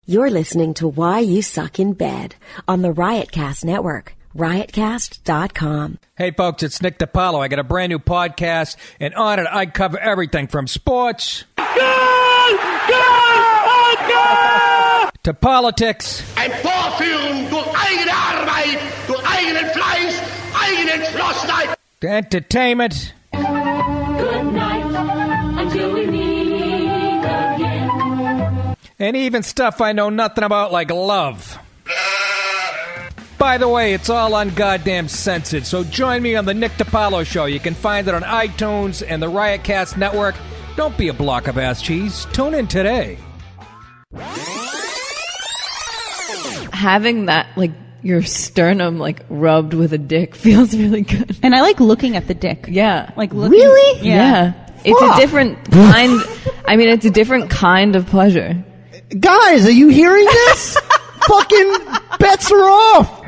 You're listening to Why You Suck in Bed on the Riotcast Network, riotcast.com. Hey, folks, it's Nick DiPaolo. I got a brand new podcast, and on it, I cover everything from sports to politics. Ein Vorführen durch eigene Arbeit, durch eigenen Fleiß, eigenen Entschlossenheit. To entertainment. Good night until we meet again. And even stuff I know nothing about, like love. By the way, it's all ungoddamn censored, so join me on the Nick DiPaolo Show. You can find it on iTunes and the Riotcast Network. Don't be a block of ass cheese. Tune in today. Having that, like, your sternum, like, rubbed with a dick feels really good. And I like looking at the dick. Yeah. Like, looking. Really? Yeah. It's a different kind. I mean, it's a different kind of pleasure. Guys, are you hearing this? Fucking bets are off.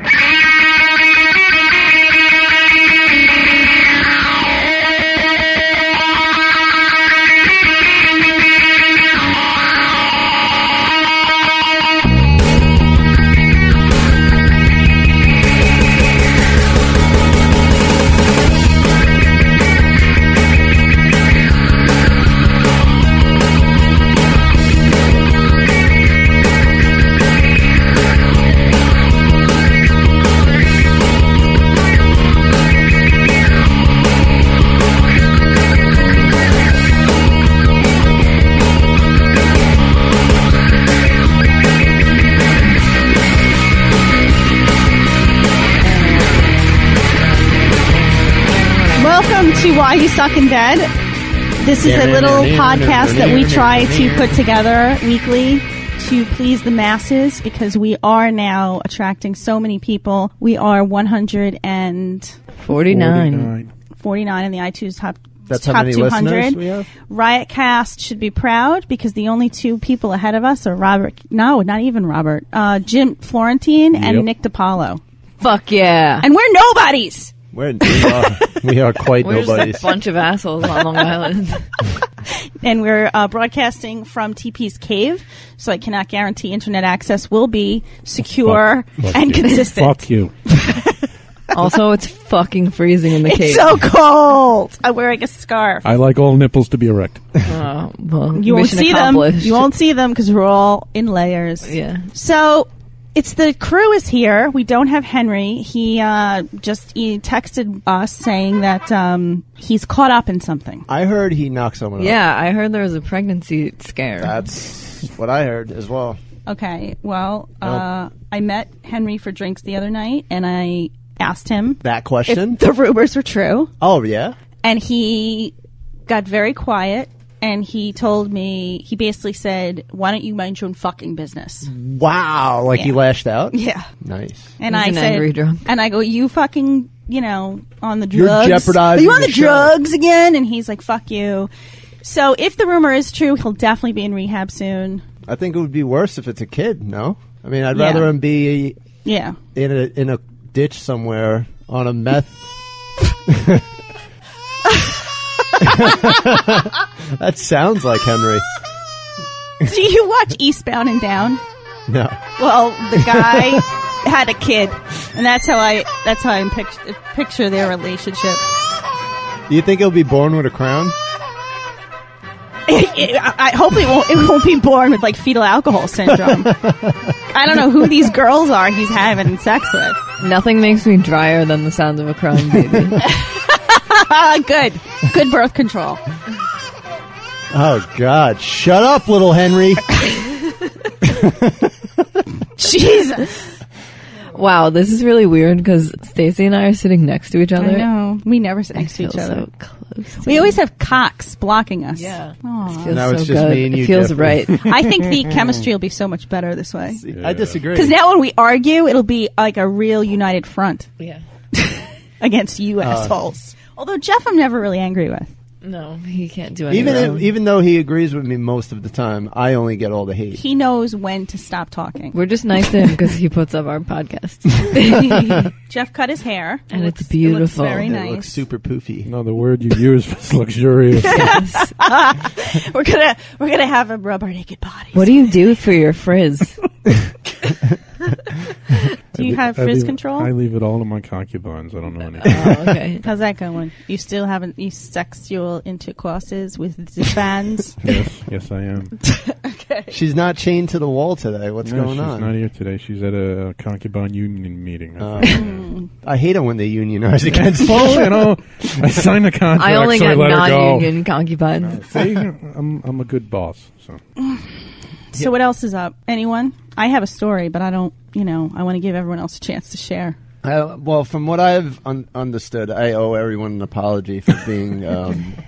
To Why You Suck in Bed. This is a little podcast that we try to put together weekly to please the masses because we are now attracting so many people. We are 149 in the iTunes top That's top how many 200. listeners we have? Riotcast should be proud because the only two people ahead of us are Jim Florentine and Nick DiPaolo. Fuck yeah. And we're nobodies. We are quite We're nobodies. just a bunch of assholes on Long Island. And we're broadcasting from TP's cave, so I cannot guarantee internet access will be secure and consistent. Fuck you. Also, it's fucking freezing in the cave. It's so cold. I'm wearing a scarf. I like all nipples to be erect. Well, You won't mission see accomplished. them. You won't see them because we're all in layers. Yeah. So it's the crew is here. We don't have Henry. He texted us saying that he's caught up in something. I heard he knocked someone up. Yeah, I heard there was a pregnancy scare. That's what I heard as well. Okay. Well, I met Henry for drinks the other night, and I asked him That question? if the rumors were true. Oh, yeah? And he got very quiet, and he told me, he basically said, why don't you mind your own fucking business? Wow. Like he lashed out? Yeah. Nice. And He's I an said, angry drunk. and I go, you fucking, on the You're drugs. jeopardizing Are you on the the show. drugs again? And he's like, fuck you. So if the rumor is true, he'll definitely be in rehab soon. I think it would be worse if it's a kid, no? I mean, I'd Yeah. rather him be Yeah. in a ditch somewhere on a meth. That sounds like Henry. Do you watch Eastbound and Down? No. Well, the guy had a kid, and that's how I picture their relationship. Do you think he'll be born with a crown? I hope it won't be born with like fetal alcohol syndrome. I don't know who these girls are he's having sex with. Nothing makes me drier than the sound of a crying baby. Good birth control. Oh, God. Shut up, little Henry. Jesus. Wow, this is really weird because Stacey and I are sitting next to each other. I know. We never sit next to each Feel other. so close. We always have cocks blocking us. Yeah. Aw. Feels Now so it's just good. me and you, It feels Jeffrey. right. I think the chemistry will be so much better this way. I disagree. Because now when we argue, it'll be like a real united front Yeah. against you assholes. Although Jeff I'm never really angry with. No, he can't do anything. Even though he agrees with me most of the time, I only get all the hate. He knows when to stop talking. We're just nice to him because he puts up our podcast. Jeff cut his hair. And it's It looks beautiful. very It nice. looks super poofy. No, the word you used was luxurious. We're gonna have him rub our naked bodies. What do you do for your frizz? Do you have frizz control? I leave it all to my concubines. I don't know anything. Oh, okay. How's that going? You still haven't sexual intercourses with the fans? Yes, I am. Okay. She's not chained to the wall today. What's going She's on? not here today. She's at a concubine union meeting. I hate it when they unionize against Well, I signed a contract, I only so I got let her go. non-union concubines. See, I'm a good boss. So what else is up? Anyone? I have a story, but I don't, I want to give everyone else a chance to share. Well, from what I've understood, I owe everyone an apology for being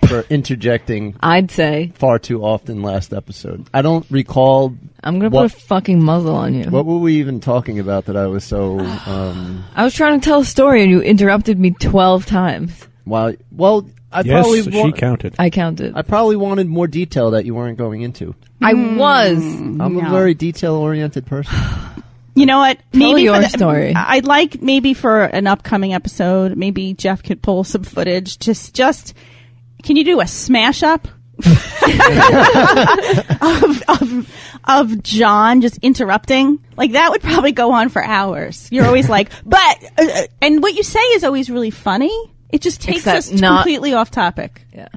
for interjecting. I'd say far too often last episode. I don't recall. I'm gonna put a fucking muzzle on you. What were we even talking about that I was so? I was trying to tell a story and you interrupted me 12 times. Well, I Yes, probably she counted. I counted. I probably wanted more detail that you weren't going into. I was. I'm a very detail-oriented person. You know what? Tell your story. I'd like maybe for an upcoming episode, maybe Jeff could pull some footage. Just can you do a smash up of John just interrupting? Like that would probably go on for hours. You're always like, but and what you say is always really funny. It just takes us completely off topic. Yeah.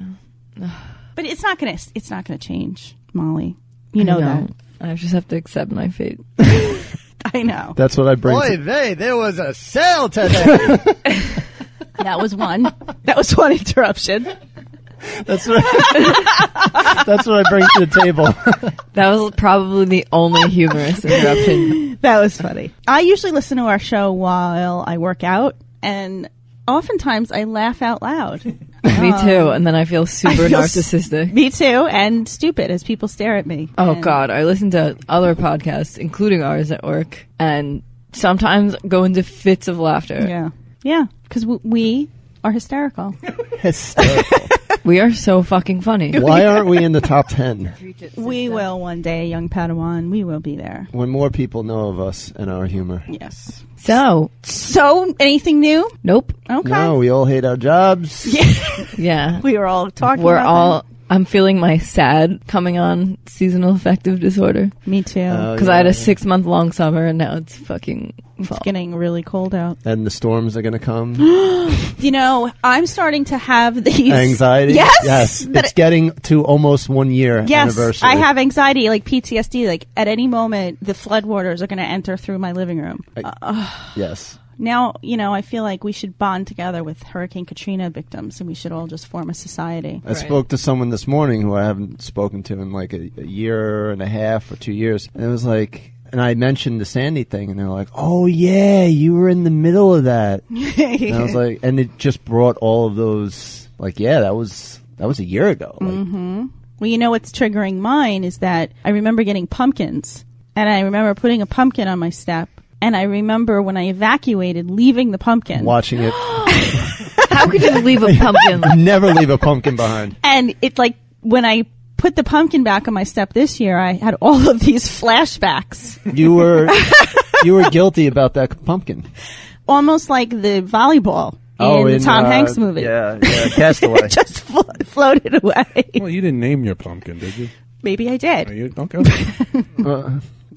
But it's not gonna change, Molly. You know that. I just have to accept my fate. I know. That's what I bring. Oy vey, there was a sale today. That was one. That was one interruption. That's what I bring to the table. That was probably the only humorous interruption. That was funny. I usually listen to our show while I work out, and oftentimes I laugh out loud. Me too, and then I feel super narcissistic. Me too, and stupid as people stare at me. Oh God, I listen to other podcasts, including ours at work, and sometimes go into fits of laughter. Yeah, because we are hysterical. We are so fucking funny. Why aren't we in the top 10? We will one day, young Padawan. We will be there. When more people know of us and our humor. Yes. So anything new? Nope. Okay. No, we all hate our jobs. Yeah. We were all talking We're about all... that. I'm feeling my SAD coming on, seasonal affective disorder. Me too. Because I had a 6-month-long summer and now it's fucking fall. It's getting really cold out. And the storms are going to come. I'm starting to have these... Anxiety? Yes. It's getting to almost 1 year anniversary. I have anxiety, like PTSD. Like at any moment, the floodwaters are going to enter through my living room. Yes. Now, I feel like we should bond together with Hurricane Katrina victims, and we should all just form a society. I spoke to someone this morning who I haven't spoken to in like a year and a half or 2 years. And it was like, and I mentioned the Sandy thing, and they're like, oh yeah, you were in the middle of that. And I was like, and it just brought all of those, like, yeah, that was a year ago. Like, Well, what's triggering mine is that I remember getting pumpkins, and I remember putting a pumpkin on my step. And I remember when I evacuated, leaving the pumpkin. watching it. How could you leave a pumpkin? Never leave a pumpkin behind. And it when I put the pumpkin back on my step this year, I had all of these flashbacks. You were guilty about that pumpkin. Almost like the volleyball in the Tom Hanks movie. Yeah, Castaway. It just floated away. Well, you didn't name your pumpkin, did you? Maybe I did. Okay.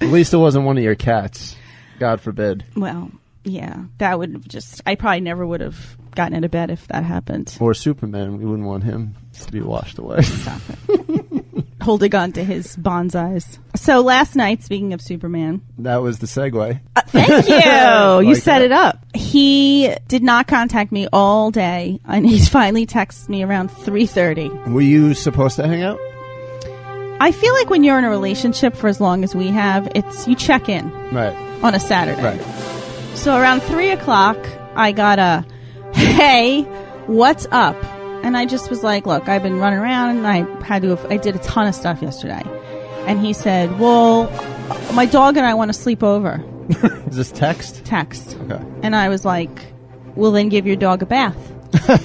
At least it wasn't one of your cats. God forbid. Well, yeah, that would have I probably never would have gotten into bed if that happened. Or Superman. We wouldn't want him to be washed away. Stop it. Holding on to his bonsais. So last night, speaking of Superman. That was the segue. Thank you. You Like set that. it up. He did not contact me all day, and he finally texted me around 3:30. Were you supposed to hang out? I feel like when you're in a relationship for as long as we have, you check in. Right. On a Saturday. Right. So around 3 o'clock, I got a, hey, what's up? And I just was like, look, I've been running around and I did a ton of stuff yesterday. And he said, well, my dog and I want to sleep over. Is this text? Text. Okay. And I was like, well, then give your dog a bath.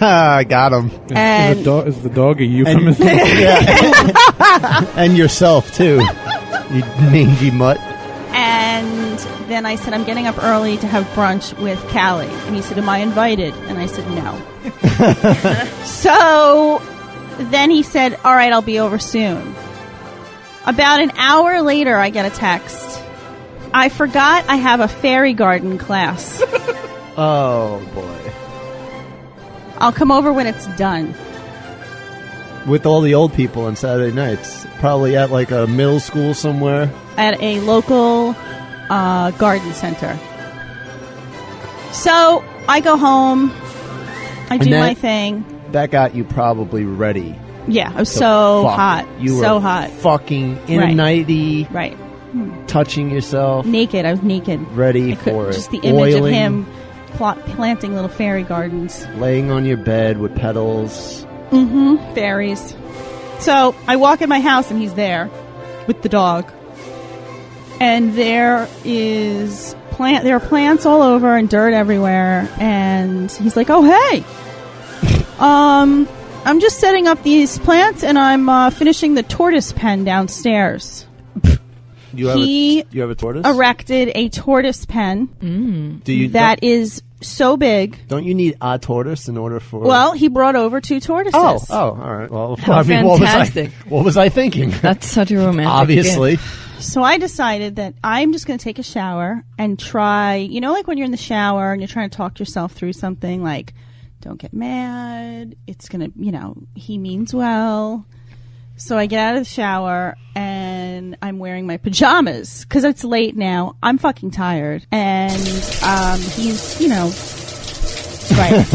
I got him. And Is the dog a euphemism? And yourself, too. You mangy mutt. And then I said, I'm getting up early to have brunch with Callie. And he said, am I invited? And I said, no. So then he said, all right, I'll be over soon. About an hour later, I get a text. I forgot I have a fairy garden class. Oh, boy. I'll come over when it's done. With all the old people on Saturday nights. Probably at like a middle school somewhere. At a local garden center. So, I go home. I do my thing. That got you probably ready. Yeah, I was so hot. You so were hot. Fucking in a nightie. Right. Touching yourself. Naked. I was naked. Ready for it. Just the image of him planting little fairy gardens. Laying on your bed with petals. Mm-hmm. Fairies. So I walk in my house and he's there with the dog. And there are plants all over and dirt everywhere. And he's like, "Oh, hey. I'm just setting up these plants and I'm finishing the tortoise pen downstairs." You have a tortoise? Erected a tortoise pen that is so big. Don't you need a tortoise in order for... Well, he brought over 2 tortoises. Oh, all right. Well, fantastic. What was I thinking? That's such a romantic Obviously. gift. So I decided that I'm just going to take a shower and try, like when you're in the shower and you're trying to talk yourself through something like, don't get mad. It's going to, he means well. So I get out of the shower and I'm wearing my pajamas because it's late now. I'm fucking tired. And he's, right.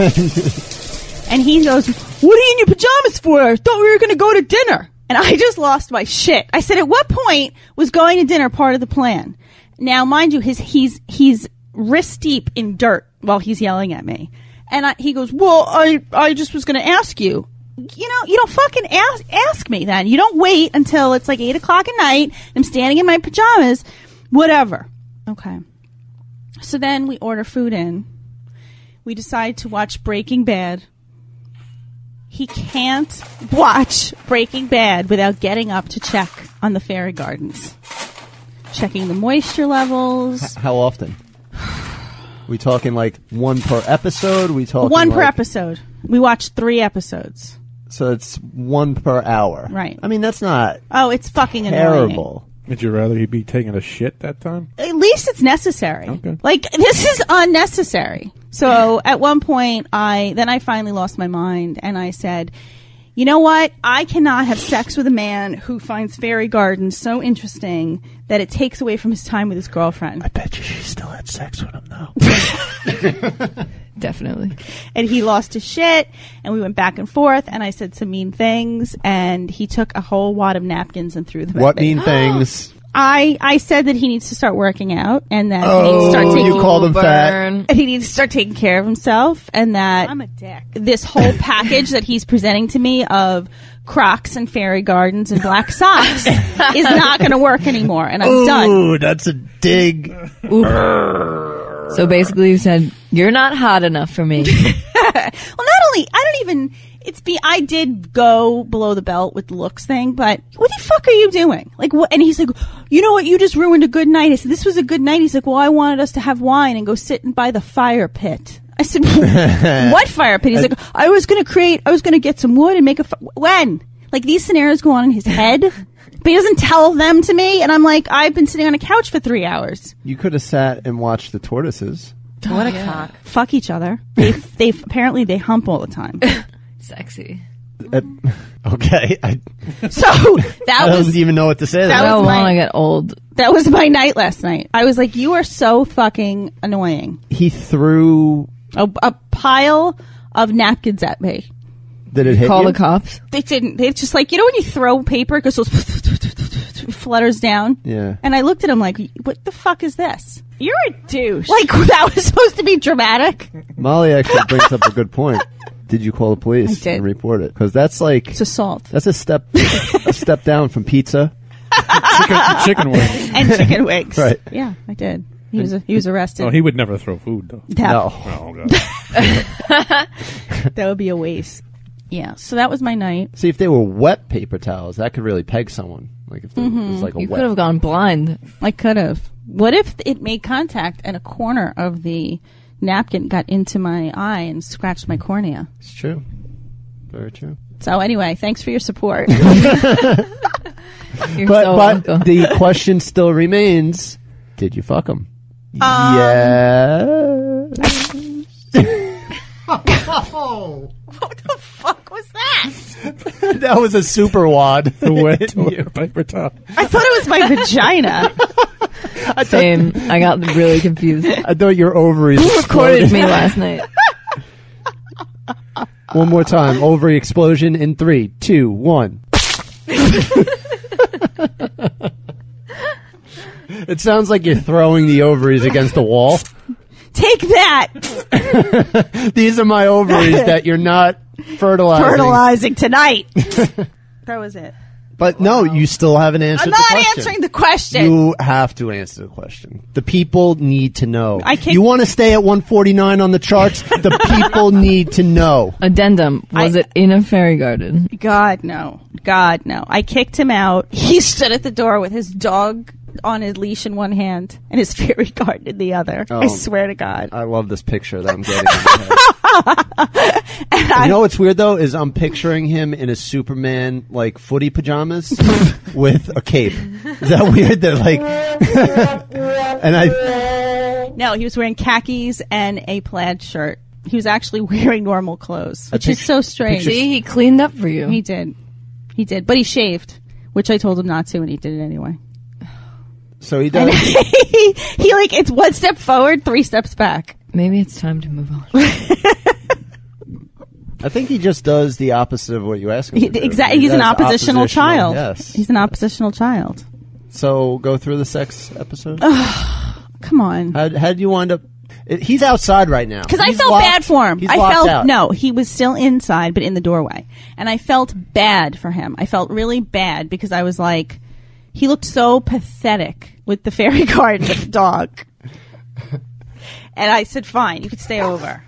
And he goes, "What are you in your pajamas for? I thought we were going to go to dinner." And I just lost my shit. I said, at what point was going to dinner part of the plan? Now, mind you, he's wrist deep in dirt while he's yelling at me. And he goes, "Well, I just was going to ask you." You don't fucking ask me then. You don't wait until it's like 8 o'clock at night. I'm standing in my pajamas. Whatever. Okay. So then we order food in. We decide to watch Breaking Bad. He can't watch Breaking Bad without getting up to check on the fairy gardens. Checking the moisture levels. How often? We talking like one per episode? We talking one per episode. We watched 3 episodes. So it's 1 per hour. Right. I mean, that's not Oh, it's fucking terrible. annoying. Would you rather he be taking a shit that time? At least it's necessary. Okay. Like, this is unnecessary. So at one point, I finally lost my mind and I said, you know what? I cannot have sex with a man who finds fairy gardens so interesting that it takes away from his time with his girlfriend. I bet you she still had sex with him, though. Definitely. And he lost his shit, and we went back and forth, and I said some mean things, and he took a whole wad of napkins and threw them at me. What mean things? I said that he needs to start working out, and that he needs to start taking you called him fat. and he needs to start taking care of himself, and that I'm a dick. This whole package that he's presenting to me of Crocs and fairy gardens and black socks is not going to work anymore, and I'm done. Ooh, that's a dig. So basically, you said you're not hot enough for me. Well, not only I did go below the belt with the looks thing, but what the fuck are you doing? Like, what? And he's like, you know what? You just ruined a good night. I said, this was a good night. He's like, well, I wanted us to have wine and go sit by the fire pit. I said, what fire pit? He's like, I was going to get some wood and make when? Like, these scenarios go on in his head, but he doesn't tell them to me. And I'm like, I've been sitting on a couch for 3 hours. You could have sat and watched the tortoises. What a cock. Fuck each other. They apparently they hump all the time. Sexy. Okay. So I don't even know what to say. I don't want to get old. That was my night last night. I was like, you are so fucking annoying. He threw a pile of napkins at me. Did it hit Call you? the cops? They didn't. They just like, when you throw paper, it goes flutters down. Yeah. And I looked at him like, what the fuck is this? You're a douche. Like, that was supposed to be dramatic. Molly actually brings up a good point. Did you call the police I did. and report it? Because that's like... It's assault. That's a step down from pizza. Chicken wings. And chicken wings. Right. Yeah, I did. He was arrested. Oh, he would never throw food, though. No. Oh, God. That would be a waste. Yeah, so that was my night. See, if they were wet paper towels, that could really peg someone. Like if it was like a You wet... could have gone blind. I could have. What if it made contact and a corner of the napkin got into my eye and scratched my cornea? It's true. Very true. So anyway, thanks for your support. You're so But welcome. the question still remains, Did you fuck him? Yeah. What the fuck was that? That was a super wad. The wet toilet paper towel. I thought it was my vagina. Same. I got really confused. I thought your ovaries Who recorded exploded. me last night? One more time. Ovary explosion in 3, 2, 1. It sounds like you're throwing the ovaries against the wall. Take that. These are my ovaries that you're not fertilizing. Tonight. That was it. But no, you still haven't answered I'm the not question. answering the question. You have to answer the question. The people need to know. I can't- You want to stay at 149 on the charts? The people need to know. Addendum. Was it in a fairy garden? God, no. God, no. I kicked him out. He stood at the door with his dog on his leash in one hand and his fairy garden in the other. I swear to God. I love this picture that I'm getting in my head. You know what's weird though is I'm picturing him in a Superman like footy pajamas with a cape. Is that weird? That like, and I. No, he was wearing khakis and a plaid shirt. He was actually wearing normal clothes, which is so strange. See, he cleaned up for you. He did, but he shaved, which I told him not to, and he did it anyway. So he does. he like it's one step forward, 3 steps back. Maybe it's time to move on. I think he just does the opposite of what you ask him to do. Exactly. He's an does oppositional child. Yes. He's an oppositional child. So go through the sex episode. Come on. How do you wind up? He's outside right now. Because I He's felt locked- bad for him. He's I locked felt out. no, he was still inside, but in the doorway, and I felt bad for him. I felt really bad because I was like, he looked so pathetic with the fairy garden with the dog, and I said, "Fine, you could stay over."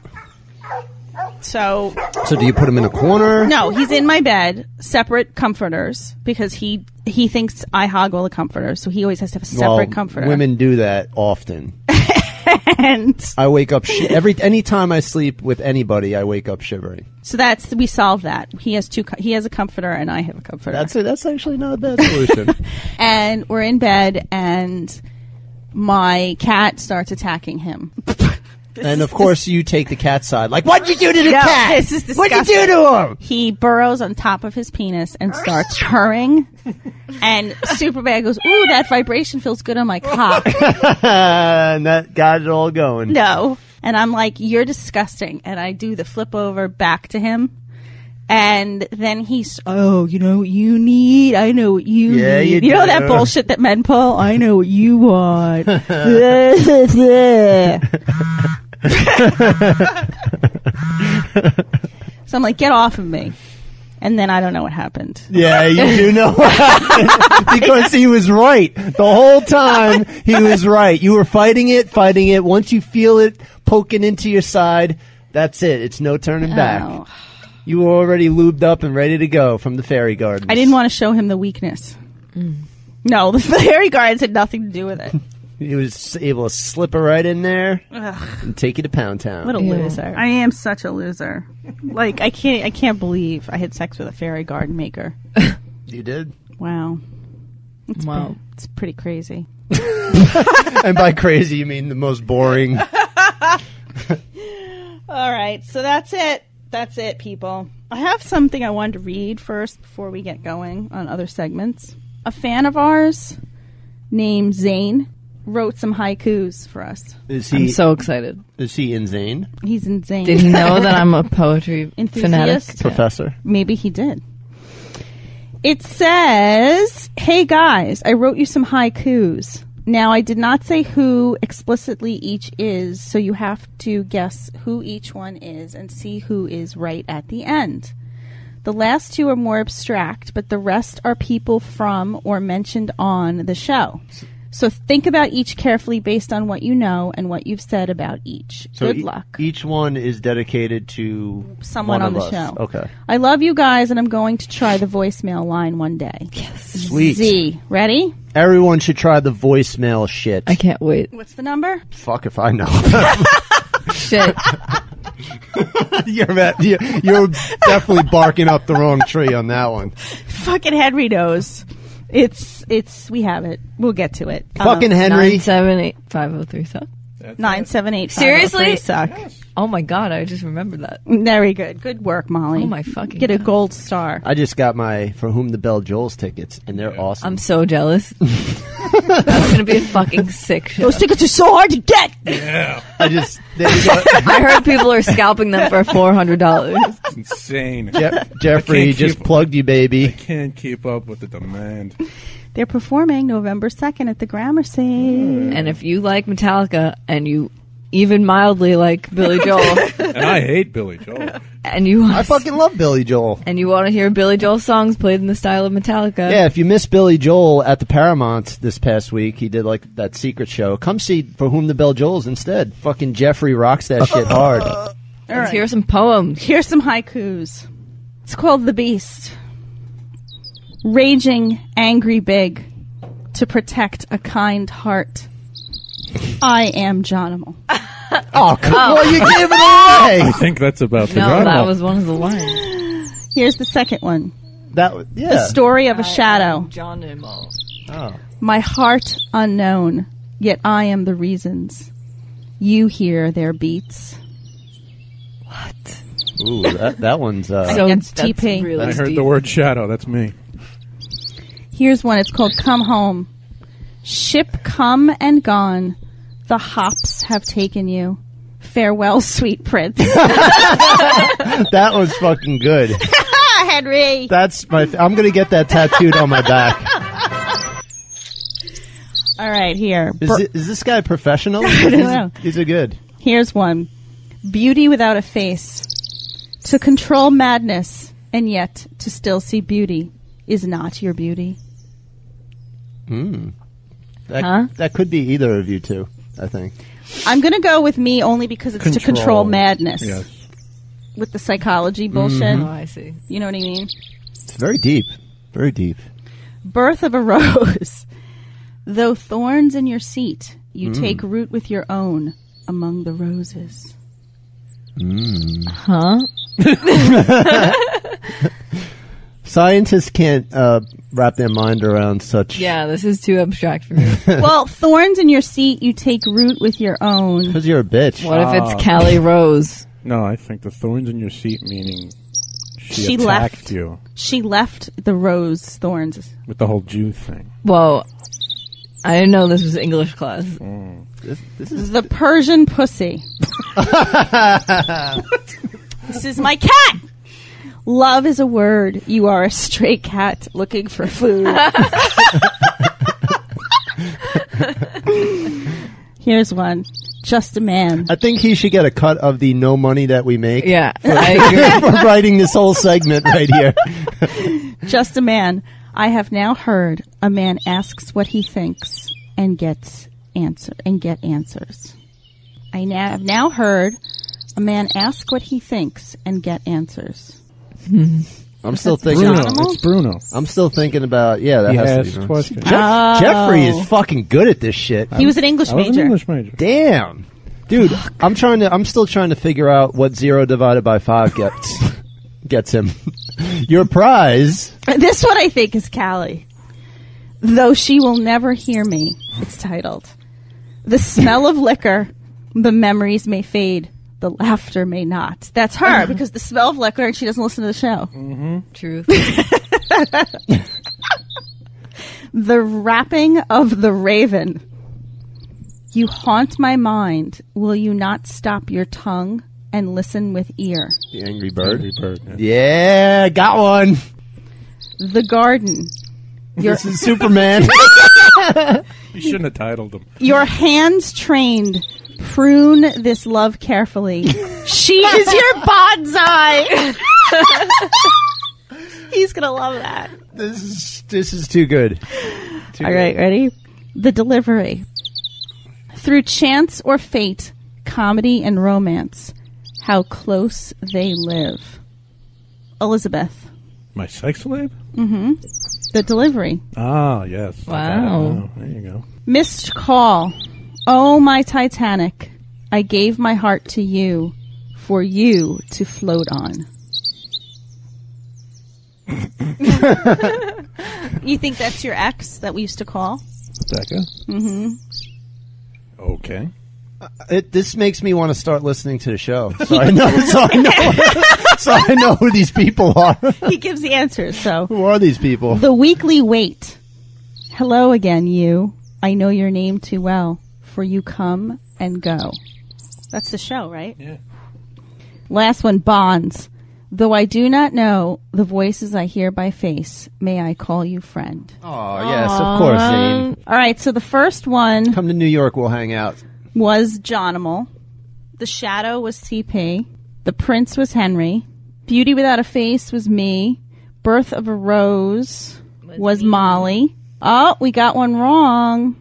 So do you put him in a corner? no, he's in my bed, separate comforters, because he thinks I hog all the comforters, so he always has to have a separate comforter. Women do that often. And I wake up anytime I sleep with anybody, I wake up shivering. so we solved that. He has he has a comforter, and I have a comforter. That's actually not a bad solution. And we're in bed, and my cat starts attacking him. And of course, you take the cat side. Like, what'd you do to the No, cat? this is disgusting. What'd you do to him? He burrows on top of his penis and starts purring. And Superman goes, "Ooh, that vibration feels good on my cock." And that got it all going. No. And I'm like, "You're disgusting." And I do the flip over back to him. And then he's, "Oh, you know what you need? I know what you Yeah, need." you know do. that bullshit that men pull? I know what you want. So I'm like, "Get off of me." And then I don't know what happened. Yeah, you do know what happened. Because he was right. The whole time, he was right. You were fighting it. Once you feel it poking into your side, that's it. It's no turning back. Oh. You were already lubed up and ready to go from the fairy gardens. I didn't want to show him the weakness. No, the fairy gardens had nothing to do with it. He was able to slip her right in there Ugh, and take you to Pound Town. what a Ew. loser! I am such a loser. Like I can't believe I had sex with a fairy garden maker. You did? Wow, Wow. it's pretty crazy. And by crazy, you mean the most boring. All right, so that's it. That's it, people. I have something I wanted to read first before we get going on other segments. A fan of ours named Zane wrote some haikus for us. Is I'm he so excited. is he insane? He's insane. Did he know that I'm a poetry fanatic? Enthusiast? Professor? Maybe he did. It says, "Hey guys, I wrote you some haikus. Now, I did not say who explicitly each is, so you have to guess who each one is and see who is right at the end. The last 2 are more abstract, but the rest are people from or mentioned on the show. So think about each carefully based on what you know and what you've said about each. So Good luck. Each one is dedicated to Someone one on of the us. show. Okay. I love you guys, and I'm going to try the voicemail line one day. Yes. Sweet. Z. Ready? Everyone should try the voicemail shit. I can't wait. What's the number? Fuck if I know. Shit. you're definitely barking up the wrong tree on that one. Fucking Henry knows. We have it. We'll get to it. Fucking Henry. 978-503 suck. 978. Seriously? Suck. Oh my god, I just remembered that. Very good. Good work, Molly. Oh my fucking Get a God. gold star. I just got my For Whom the Bell Tolls tickets, and they're awesome. I'm so jealous. That's gonna be a fucking sick show. Those tickets are so hard to get. Yeah. I just there you go. I heard people are scalping them for $400. It's insane. Jeffrey I can't just keep- plugged you, I baby. can't keep up with the demand. They're performing November 2nd at the Gramercy. And if you like Metallica and you even mildly like Billy Joel, And I hate Billy Joel. and you I fucking love Billy Joel. and you want to hear Billy Joel songs played in the style of Metallica, Yeah, if you missed Billy Joel at the Paramount this past week, he did like that secret show. Come see For Whom the Bell Tolls instead. Fucking Jeffrey rocks that shit hard. let's hear some poems. Here's some haikus. It's called The Beast. Raging, angry, big, to protect a kind heart. I am Jonimal. Oh, come on, you gave it away. I think that's about the No, drama. that was one of the lines. Here's the second one. Yeah. The story of a shadow. John Nimmo. Oh. My heart unknown, yet I am the reasons. You hear their beats. Ooh, that one's. So Against that's TP. really I heard deep. the word shadow. That's me. Here's one. It's called Come Home. Ship come and gone. The hops have taken you. Farewell, sweet prince. That was fucking good. Henry. That's my. I'm gonna get that tattooed on my back. All right, here. Is this guy professional? I don't know. These are good. Here's one. Beauty without a face. To control madness and yet to still see beauty is not your beauty. That could be either of you two, I think. I'm going to go with me only because it's to control madness. Yes. With the psychology bullshit. Oh, I see. You know what I mean? It's very deep. Very deep. Birth of a rose. Though thorns in your seat, you take root with your own among the roses. Huh? Scientists can't wrap their mind around such. Yeah, this is too abstract for me. Well, thorns in your seat, you take root with your own. Because you're a bitch. What if it's Callie Rose? No, I think the thorns in your seat meaning She attacked left. you She left the rose thorns. with the whole Jew thing. Whoa. I didn't know this was English class. This is The Persian pussy. This is my cat. Love is a word. You are a stray cat looking for food. Here's one. Just a man. I think he should get a cut of the no money that we make. Yeah, I agree. For writing this whole segment right here. Just a man. I have now heard a man asks what he thinks and get answers. I have now heard a man ask what he thinks and get answers. I'm still thinking. Bruno. Animal? It's Bruno. I'm still thinking about. Yeah, that He has to asked be. questions. Jeffrey is fucking good at this shit. He was an English I was an major. English major. Damn, dude. I'm still trying to figure out what 0 divided by 5 gets him. Your prize. This one I think is Callie. Though she will never hear me, it's titled. The smell of liquor, the memories may fade, the laughter may not. That's her, because the smell of liquor, and she doesn't listen to the show. Truth. The rapping of the raven. You haunt my mind. Will you not stop your tongue and listen with ear? The Angry Bird. Angry Bird. Yeah. Yeah, got one. The garden. This is Superman. You shouldn't have titled him. Your hands trained. Prune this love carefully. She is your bonsai. He's gonna love that. This is too good. All right, ready? The delivery. Through chance or fate, comedy and romance, how close they live. Elizabeth. My sex slave? The delivery. Ah, yes. Wow. There you go. Missed call. Oh, my Titanic. I gave my heart to you for you to float on. You think that's your ex that we used to call? Becca? Mm-hmm. Okay. This makes me want to start listening to the show. So I know who these people are. He gives the answers, so. Who are these people? The weekly wait. Hello again, you. I know your name too well, for you come and go. That's the show, right? Yeah. Last one, bonds. Though I do not know the voices I hear by face, may I call you friend? Oh, yes, of course, Zane. All right, so the first one Come to New York, we'll hang out. was Jonimal. The Shadow was TP. The Prince was Henry. Beauty Without a Face was me. Birth of a Rose was Molly. Oh, we got one wrong.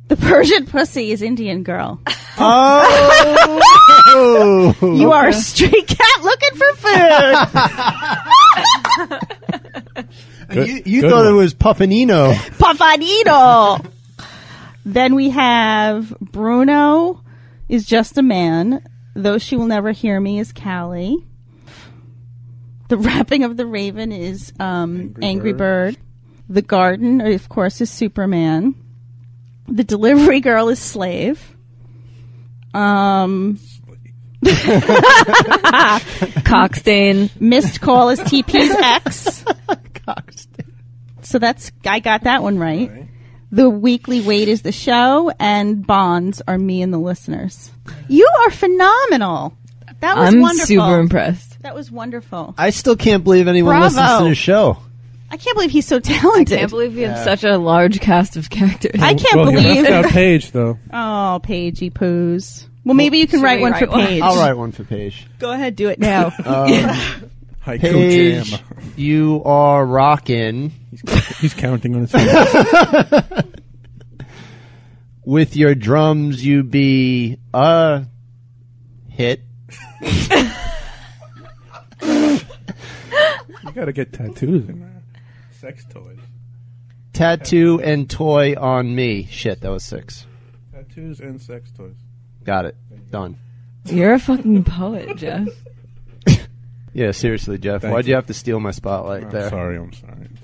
The Persian Pussy is Indian Girl. Oh! You are a stray cat looking for food. You thought it was Puffinino. Puffanino. Then we have Bruno is just a man. Though she will never hear me is Callie. The Rapping of the Raven is Angry Bird. The Garden, of course, is Superman. The Delivery Girl is Slave. Cockstain. Missed Call is TP's ex. Cockstain. So I got that one right. The Weekly Wait is the show, and bonds are me and the listeners. You are phenomenal. That was I'm wonderful. super impressed. That was wonderful. I still can't believe anyone Bravo. listens to the show. I can't believe he's so I talented. can't believe you have such a large cast of characters. I can't You believe. left out Paige, though. Oh, Paigey poos. Well, maybe you can Should write we one for write one? Paige. I'll write one for Paige. Go ahead, do it now. Haiku Paige, jam. you are rockin'. He's counting on his fingers. With your drums, you be a hit. You gotta get tattoos in there. Sex toys. Tattoo and toy on me. Shit, that was 6. Tattoos and sex toys. Got it. Done. You're a fucking poet, Jeff. Yeah, seriously, Jeff. Thank Why'd you. you have to steal my spotlight I'm there? sorry.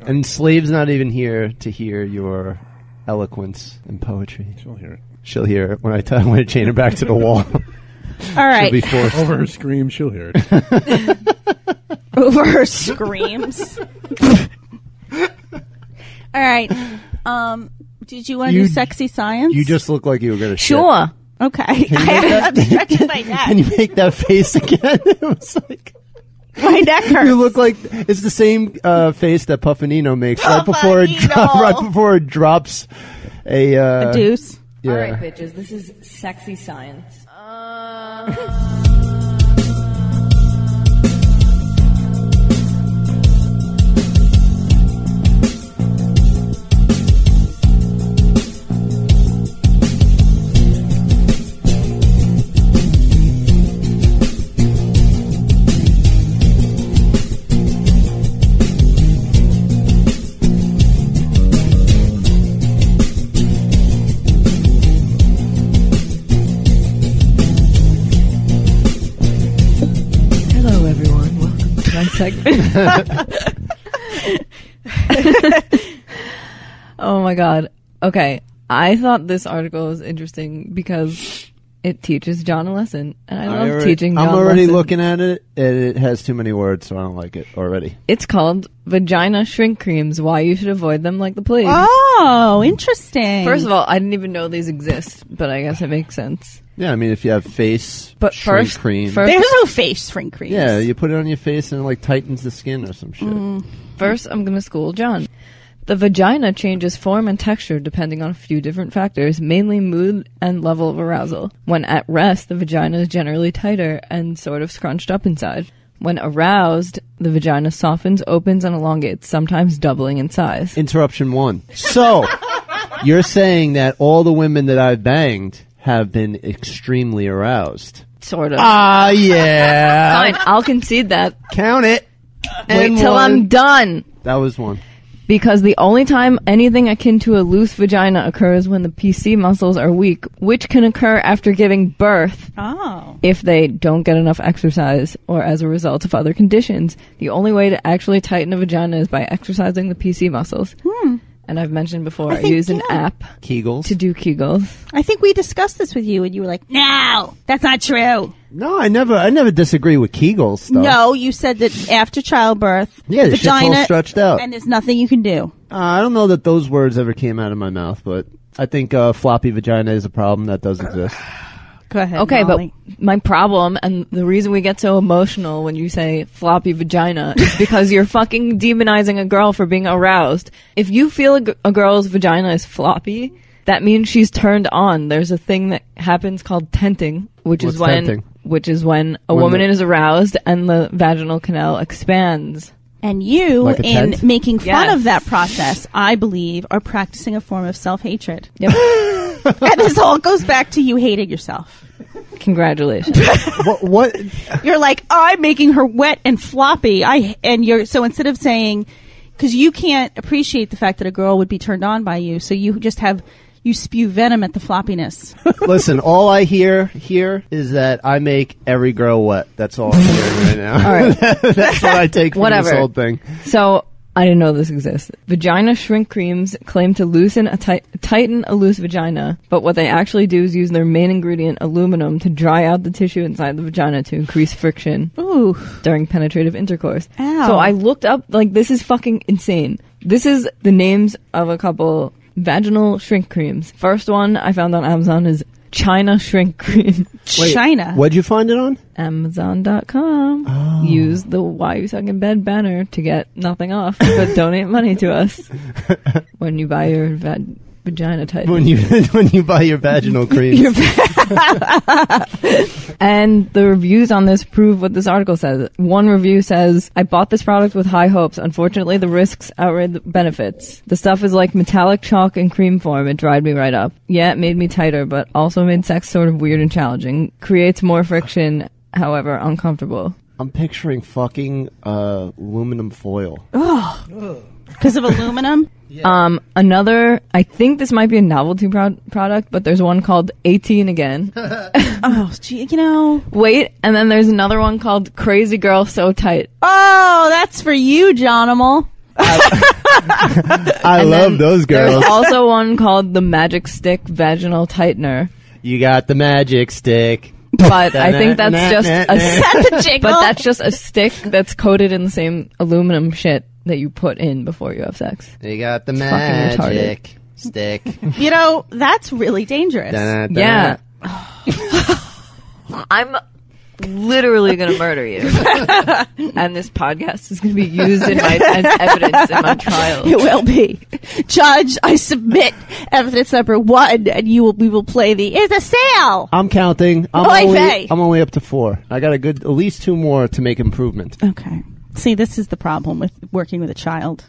And Slave's not even here to hear your eloquence and poetry. She'll hear it. She'll hear it when I tell her to chain her back to the wall. All right. She'll be forced. Over her scream, she'll hear it. Over her screams. All right. Did you want to do sexy science? You just look like you were going to Sure. Okay. I'm stretching my neck. Can you make that face again? It was like... My neck hurts. You look like it's the same face that Puffinino makes right before it drops a deuce. Yeah. All right, bitches. This is sexy science. Hello, everyone. Welcome to my segment. Oh my god. Okay. I thought this article was interesting because it teaches John a lesson, and I love teaching John I'm already lessons. looking at it, and it has too many words, so I don't like it already. It's called Vagina Shrink Creams, Why You Should Avoid Them Like the Plague. Oh, interesting. First of all, I didn't even know these exist, but I guess it makes sense. Yeah, I mean, if you have face But shrink first- cream. there's no face shrink creams. Yeah, you put it on your face and it like tightens the skin or some shit. First, I'm going to school John. The vagina changes form and texture depending on a few different factors, mainly mood and level of arousal. When at rest, the vagina is generally tighter and sort of scrunched up inside. When aroused, the vagina softens, opens, and elongates, sometimes doubling in size. Interruption 1. So, you're saying that all the women that I've banged have been extremely aroused. Sort of. Ah, yeah. Fine, I'll concede that. Count it. Wait And till one. I'm done. That was 1. Because the only time anything akin to a loose vagina occurs when the PC muscles are weak, which can occur after giving birth Oh. if they don't get enough exercise or as a result of other conditions. The only way to actually tighten a vagina is by exercising the PC muscles. And I've mentioned before, I think, use an app Kegels. to do Kegels. I think we discussed this with you, and you were like, "No, that's not true." No, I never disagree with Kegels stuff. No, you said that after childbirth, Yeah, the shit's all vagina stretched out. and there's nothing you can do. I don't know that those words ever came out of my mouth, but I think floppy vagina is a problem that does exist. Go ahead. Okay, Molly. but my problem and the reason we get so emotional when you say floppy vagina is because you're fucking demonizing a girl for being aroused. If you feel a girl's vagina is floppy, that means she's turned on. There's a thing that happens called tenting, which is when a woman is aroused and the vaginal canal expands. And you, Like a in tent? making fun Yes. of that process, I believe, are practicing a form of self-hatred. Yep. And this all goes back to you hating yourself. Congratulations. What? You're like, I'm making her wet and floppy. So instead of saying, because you can't appreciate the fact that a girl would be turned on by you, so you just you spew venom at the floppiness. Listen, all I hear here is that I make every girl wet. That's all I'm hearing right now. All right. That's what I take from Whatever. this whole thing. So, I didn't know this exists. Vagina shrink creams claim to loosen tighten a loose vagina, but what they actually do is use their main ingredient, aluminum, to dry out the tissue inside the vagina to increase friction Ooh. during penetrative intercourse. Ow. So I looked up, this is fucking insane. This is the names of a couple vaginal shrink creams. First one I found on Amazon is China Shrink Cream. Wait, China. What'd you find it on? Amazon.com. Oh. Use the Why You Suck in Bed banner to get nothing off, but donate money to us when you buy your vagina tight. When you buy your vaginal cream. And the reviews on this prove what this article says. One review says, I bought this product with high hopes. Unfortunately, the risks outweigh the benefits. The stuff is like metallic chalk in cream form. It dried me right up. Yeah, it made me tighter, but also made sex sort of weird and challenging. Creates more friction, however, uncomfortable. I'm picturing fucking aluminum foil. Because of aluminum? Another, I think this might be a novelty product, but there's one called 18 again. Oh, gee, Wait, and then there's another one called Crazy Girl So Tight. Oh, that's for you, Johnimal. I love those girls. There's also one called the Magic Stick Vaginal Tightener. You got the magic stick. But I think that's just That's a jingle. but that's just a stick that's coated in the same aluminum shit that you put in before you have sex. You got the fucking magic stick. That's really dangerous. Da-da-da. Yeah. I'm literally going to murder you. And this podcast is going to be used as evidence in my trial. It will be. Judge, I submit evidence number 1, and we will play it's a sale. I'm counting. Oy I'm only up to 4. I got at least 2 more to make improvement. Okay. See, this is the problem with working with a child.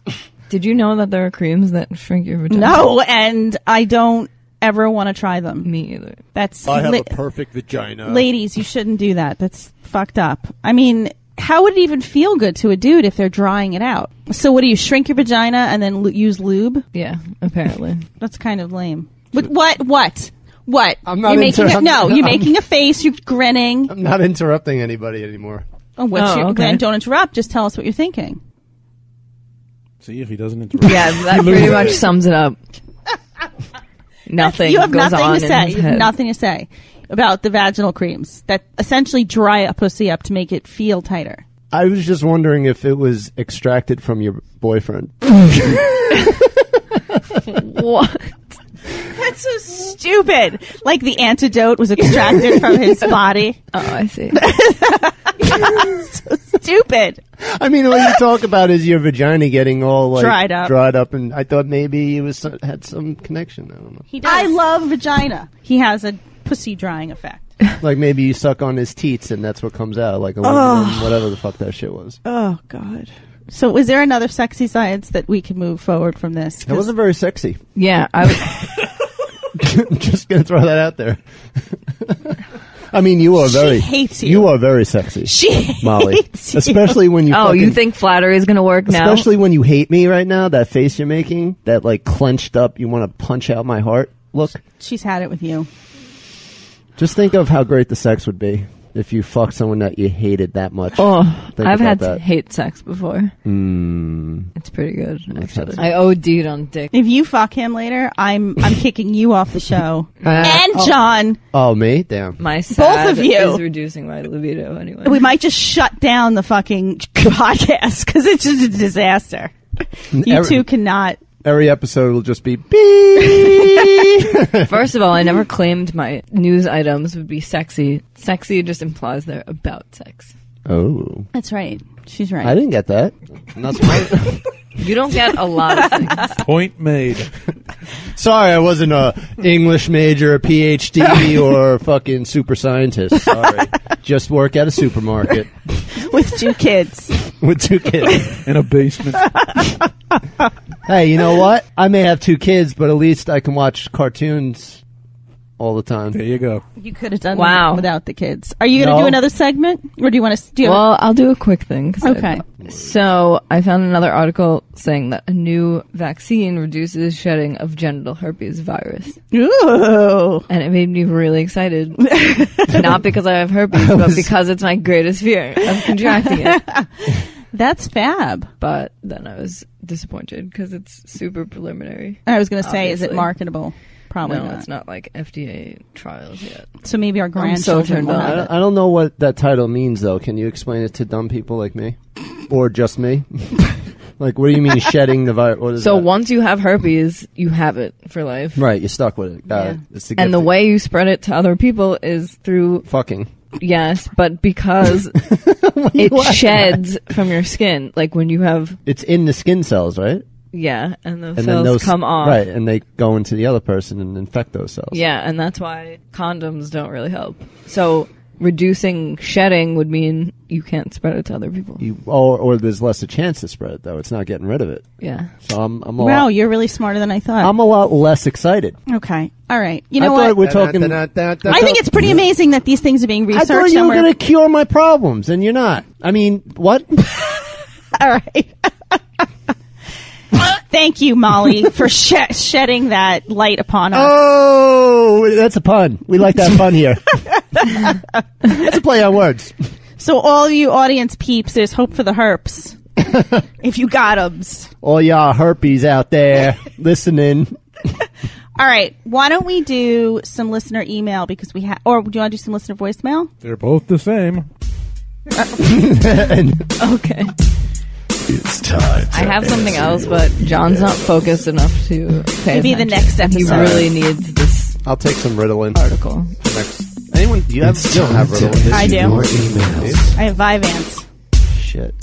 Did you know that there are creams that shrink your vagina? No, and I don't ever want to try them. Me either. That's I have a perfect vagina. ladies, you shouldn't do that. That's fucked up. I mean, how would it even feel good to a dude if they're drying it out? So what do you, shrink your vagina and then use lube? Yeah, apparently. That's kind of lame. But what? I'm not you're making interrupting. you're making a face, you're grinning. I'm not interrupting anybody anymore. Oh, okay. Then don't interrupt, just tell us what you're thinking. See if he doesn't interrupt. Yeah, that pretty much sums it up. Nothing. You have goes nothing on to in say. his You have head. nothing to say about the vaginal creams that essentially dry a pussy up to make it feel tighter. I was just wondering if it was extracted from your boyfriend. What? That's so stupid. Like the antidote was extracted from his body. Oh, I see. So stupid. I mean, what you talk about is your vagina getting all like Dried up, and I thought maybe it had some connection. I don't know. He does. I love vagina. He has a pussy drying effect. Like maybe you suck on his teats and that's what comes out, like aluminum, whatever the fuck that shit was. Oh God. So is there another sexy science that we can move forward from this? It wasn't very sexy. Yeah, I was. I'm just gonna throw that out there. I mean, you are She hates you. You are very sexy, She Molly. hates you. Especially when you. Oh, fucking, you think flattery is going to work now? Especially when you hate me right now. That face you're making, that like clenched up, you want to punch out my heart. Look, She's had it with you. just think of how great the sex would be If you fuck someone that you hated that much. Oh, Think I've about had that. hate sex before. Mm. It's pretty good, actually. sense. I OD'd on dick. If you fuck him later, I'm kicking you off the show. And oh. John, Oh, me? Damn. My sad of you. is reducing my libido anyway. we might just shut down the fucking podcast because it's just a disaster. You two cannot. Every episode will just be beep. First of all, I never claimed my news items would be sexy. Sexy just implies they're about sex. Oh. That's right. She's right. I didn't get that. I'm not smart. You don't get a lot of things. Point made. Sorry, I wasn't a English major, a PhD, or a fucking super scientist. Sorry. Just work at a supermarket. With 2 kids. With 2 kids. In a basement. Hey, you know what? I may have 2 kids, but at least I can watch cartoons all the time. There you go. You could have done Wow. that without the kids. Are you going to No. do another segment? Or do you want to do Well, I'll do a quick thing. 'Cause Okay. So, I found another article saying that a new vaccine reduces shedding of genital herpes virus. Ooh. And it made me really excited. Not because I have herpes, but because it's my greatest fear of contracting it. That's fab. But then I was disappointed because it's super preliminary. I was going to say, is it Obviously. marketable? Probably No, not. it's not like FDA trials yet. So maybe our so grandchildren turned will on. have it. I don't know what that title means, though. Can you explain it to dumb people like me? Or just me? Like, what do you mean shedding the virus? What is So that? once you have herpes, you have it for life. Right, you're stuck with it. Got it. It's And the way you spread it to other people is through, Fucking. yes, but because it sheds from your skin. Like when you have, It's in the skin cells, right? yeah, and those And cells then those come off. Right, and they go into the other person and infect those cells. Yeah, and that's why condoms don't really help. So reducing shedding would mean you can't spread it to other people. Or there's less a chance to spread it, though. It's not getting rid of it. Yeah. So I'm a Wow, lot, you're really smarter than I thought. I'm a lot less excited. Okay. All right. You know I thought what? we're talking. I think it's pretty amazing that these things are being I researched. thought you and were we're- going to cure my problems, and you're not. I mean, what? All right. Thank you, Molly, for shedding that light upon us. Oh, that's a pun. We like that pun here. That's a play on words. So all you audience peeps, there's hope for the herps. If you got 'ems. All y'all herpes out there listening. All right. Why don't we do some listener email because we have, or do you want to do some listener voicemail? They're both the same. Okay. It's time. I have something else, but John's not focused enough to pay Maybe the attention. next And he episode. really needs this I'll take some Ritalin. article. For next. Anyone? You have? It's You don't have time to Ritalin. I do. Your emails. I have Vyvanse. Shit.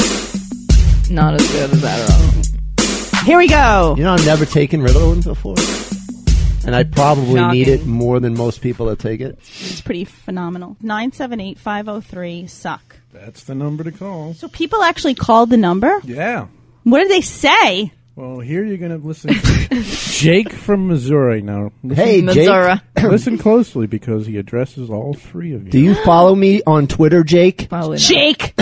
Not as good as Adderall. Here we go. You know, I've never taken Ritalin before, and I probably need it Shocking. more than most people that take it. It's pretty phenomenal. 978-503-SUCK. That's the number to call. So people actually called the number? Yeah. What did they say? Well, here you're going to listen to Jake from Missouri. Now, listen, Hey, Jake. Missouri. listen closely because he addresses all 3 of you. Do you follow me on Twitter, Jake? Probably not. Jake!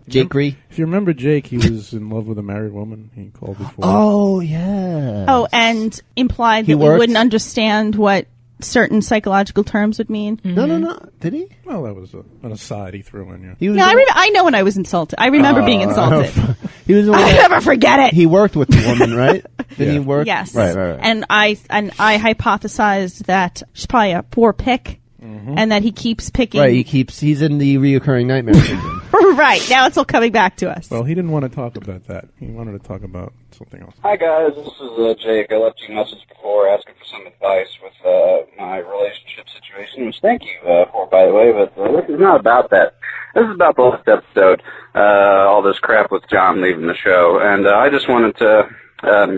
Jake Ree? If you remember Jake, he was in love with a married woman. He called before. Oh, yeah. Oh, and implied He that we worked? wouldn't understand what certain psychological terms would mean. No. Did he? Well, that was an aside he threw in, yeah. He was. No, I know when I was insulted. I remember being insulted. He was. The one I'll that- never forget it. he worked with the woman, right? Did he Yeah. work? Yes. Right. And I hypothesized that she's probably a poor pick, and that he keeps picking. Right. He's in the reoccurring nightmare syndrome. Right, now it's all coming back to us. Well, he didn't want to talk about that. He wanted to talk about something else. Hi guys, this is Jake. I left you a message before asking for some advice with my relationship situation, which thank you for, by the way, but this is not about that. This is about the last episode, all this crap with John leaving the show, and I just wanted to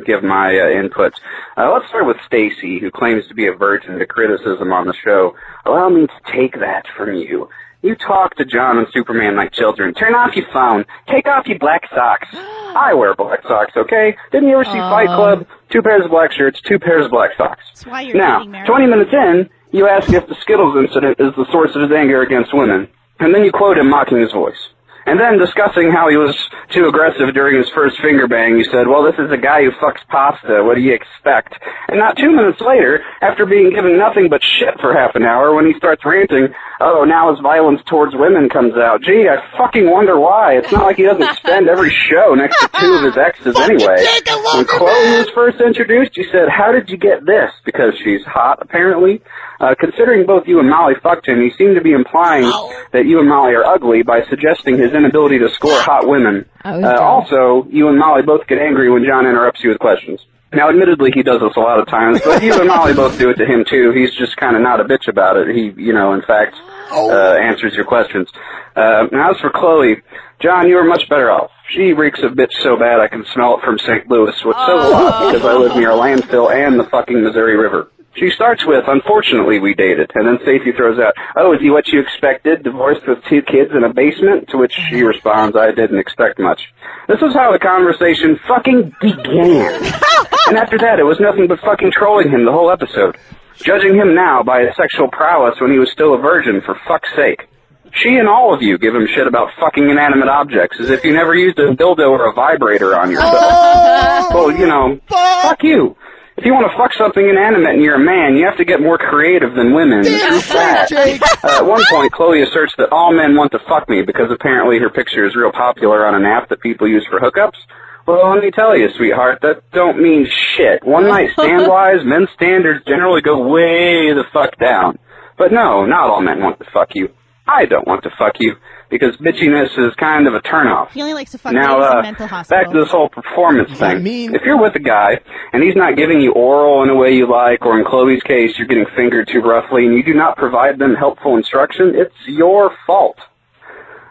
give my input. Let's start with Stacy, who claims to be a virgin to criticism on the show. Allow me to take that from you. You talk to John and Superman like children. Turn off your phone. Take off your black socks. I wear black socks, okay? Didn't you ever see Fight Club? 2 pairs of black shirts, 2 pairs of black socks. That's why you're Now, getting married. 20 minutes in, you ask if the Skittles incident is the source of his anger against women. And then you quote him mocking his voice. And then discussing how he was too aggressive during his first finger bang, you said, well, this is a guy who fucks pasta. What do you expect? And not 2 minutes later, after being given nothing but shit for half an hour, when he starts ranting, oh, now his violence towards women comes out. Gee, I fucking wonder why. It's not like he doesn't spend every show next to two of his exes anyway. When Chloe was first introduced, you said, how did you get this? Because she's hot, apparently. Considering both you and Molly fucked him, he seemed to be implying that you and Molly are ugly by suggesting his inability to score hot women. Also, you and Molly both get angry when John interrupts you with questions. Now, admittedly, he does this a lot of times, but you and Molly both do it to him, too. He's just kind of not a bitch about it. He, in fact, answers your questions. Now, as for Chloe, John, you are much better off. She reeks of bitch so bad I can smell it from St. Louis, which says a lot because I live near a landfill and the fucking Missouri River. She starts with, unfortunately, we dated, and then Stacey throws out, oh, is he what you expected, divorced with 2 kids in a basement? To which she responds, I didn't expect much. This is how the conversation fucking began. And after that, it was nothing but fucking trolling him the whole episode. Judging him now by his sexual prowess when he was still a virgin, for fuck's sake. She and all of you give him shit about fucking inanimate objects, as if you never used a dildo or a vibrator on yourself. Well, fuck you. If you want to fuck something inanimate and you're a man, you have to get more creative than women. It's that. At one point, Chloe asserts that all men want to fuck me because apparently her picture is real popular on an app that people use for hookups. Well, let me tell you, sweetheart, that don't mean shit. One night stand-wise, men's standards generally go way the fuck down. But no, not all men want to fuck you. I don't want to fuck you, because bitchiness is kind of a turnoff. He only likes to fuck ladies in mental hospitals. Back to this whole performance thing. If you're with a guy, and he's not giving you oral in a way you like, or in Chloe's case, you're getting fingered too roughly, and you do not provide them helpful instruction, it's your fault.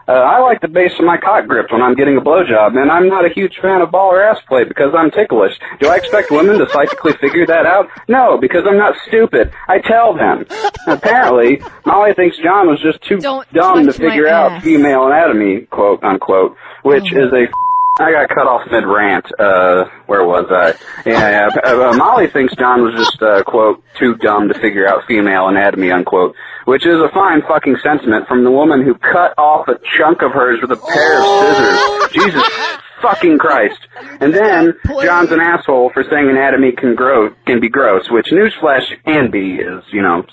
I like the base of my cock gripped when I'm getting a blowjob, and I'm not a huge fan of ball or ass play because I'm ticklish. Do I expect women to psychically figure that out? No, because I'm not stupid. I tell them. Apparently, Molly thinks John was just too dumb to figure out female anatomy, quote unquote, which is a... I got cut off mid-rant. Where was I? Molly thinks John was just, quote, too dumb to figure out female anatomy, unquote, which is a fine fucking sentiment from the woman who cut off a chunk of hers with a pair of scissors. Jesus fucking Christ. And then, John's an asshole for saying anatomy can be gross, which, newsflash, can be, is,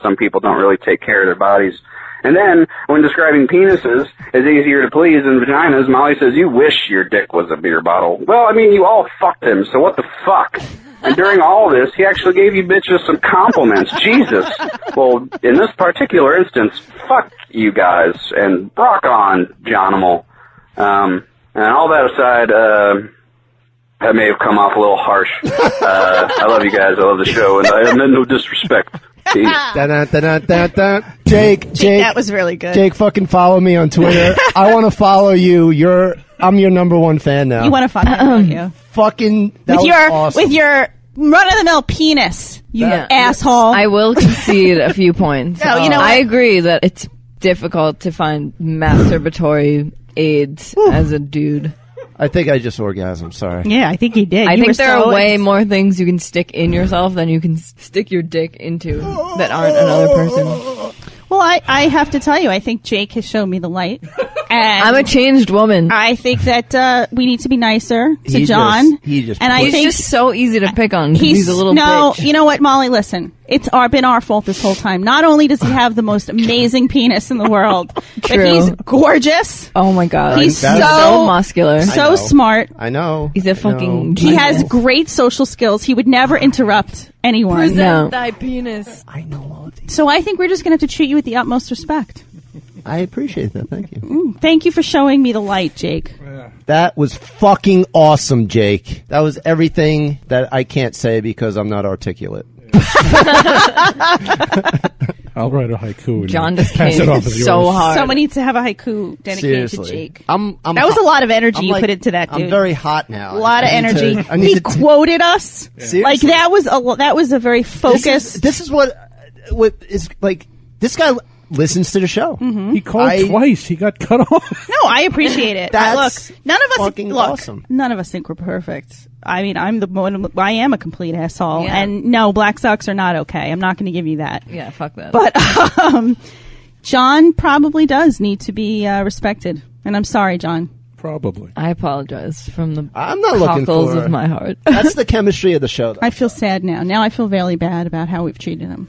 some people don't really take care of their bodies. And then, when describing penises as easier to please than vaginas, Molly says, you wish your dick was a beer bottle. Well, I mean, you all fucked him, so what the fuck? And during all this, he actually gave you bitches some compliments. Jesus. Well, in this particular instance, fuck you guys, and rock on, Johnimal. And all that aside, that may have come off a little harsh. I love you guys, I love the show, and I meant no disrespect. Jake, that was really good. Jake, fucking follow me on Twitter. I want to follow you. I'm your #1 fan now. You want to fuck me, don't you? Fucking awesome. With your run-of-the-mill penis, you asshole. I will concede a few points. No, you know what? I agree that it's difficult to find masturbatory aids as a dude. I think I just orgasmed, sorry. Yeah, I think he did. I think there are way more things you can stick in yourself than you can stick your dick into that aren't another person. Well, I have to tell you, I think Jake has shown me the light. And I'm a changed woman. I think that we need to be nicer to John. He's just so easy to pick on. He's a little bitch. You know what, Molly? Listen, it's been our fault this whole time. Not only does he have the most amazing penis in the world, but he's gorgeous. Oh my god, he's so muscular, so smart. I know. He's a fucking. He has great social skills. He would never interrupt anyone. Present thy penis. I know all of these. So I think we're just going to have to treat you with the utmost respect. I appreciate that. Thank you. Thank you for showing me the light, Jake. That was fucking awesome, Jake. That was everything that I can't say because I'm not articulate. I'll write a haiku. John just pass it off as so yours. hard. Someone needs to have a haiku dedicated to Jake. That was a lot of energy you put into that, dude. I'm very hot now. A lot of energy. He quoted us. Seriously? Like that was a very focused. This is what is like. This guy listens to the show. Mm-hmm. He called twice. He got cut off. No, I appreciate it. That's look, none of us awesome. None of us think we're perfect. I mean, I am a complete asshole, and no, black socks are not okay. I'm not going to give you that. Yeah, fuck that. But John probably does need to be respected, and I'm sorry, John. Probably. I apologize from the I'm not looking cockles for of my heart. That's the chemistry of the show. Though. I feel sad now. Now I feel very bad about how we've treated him.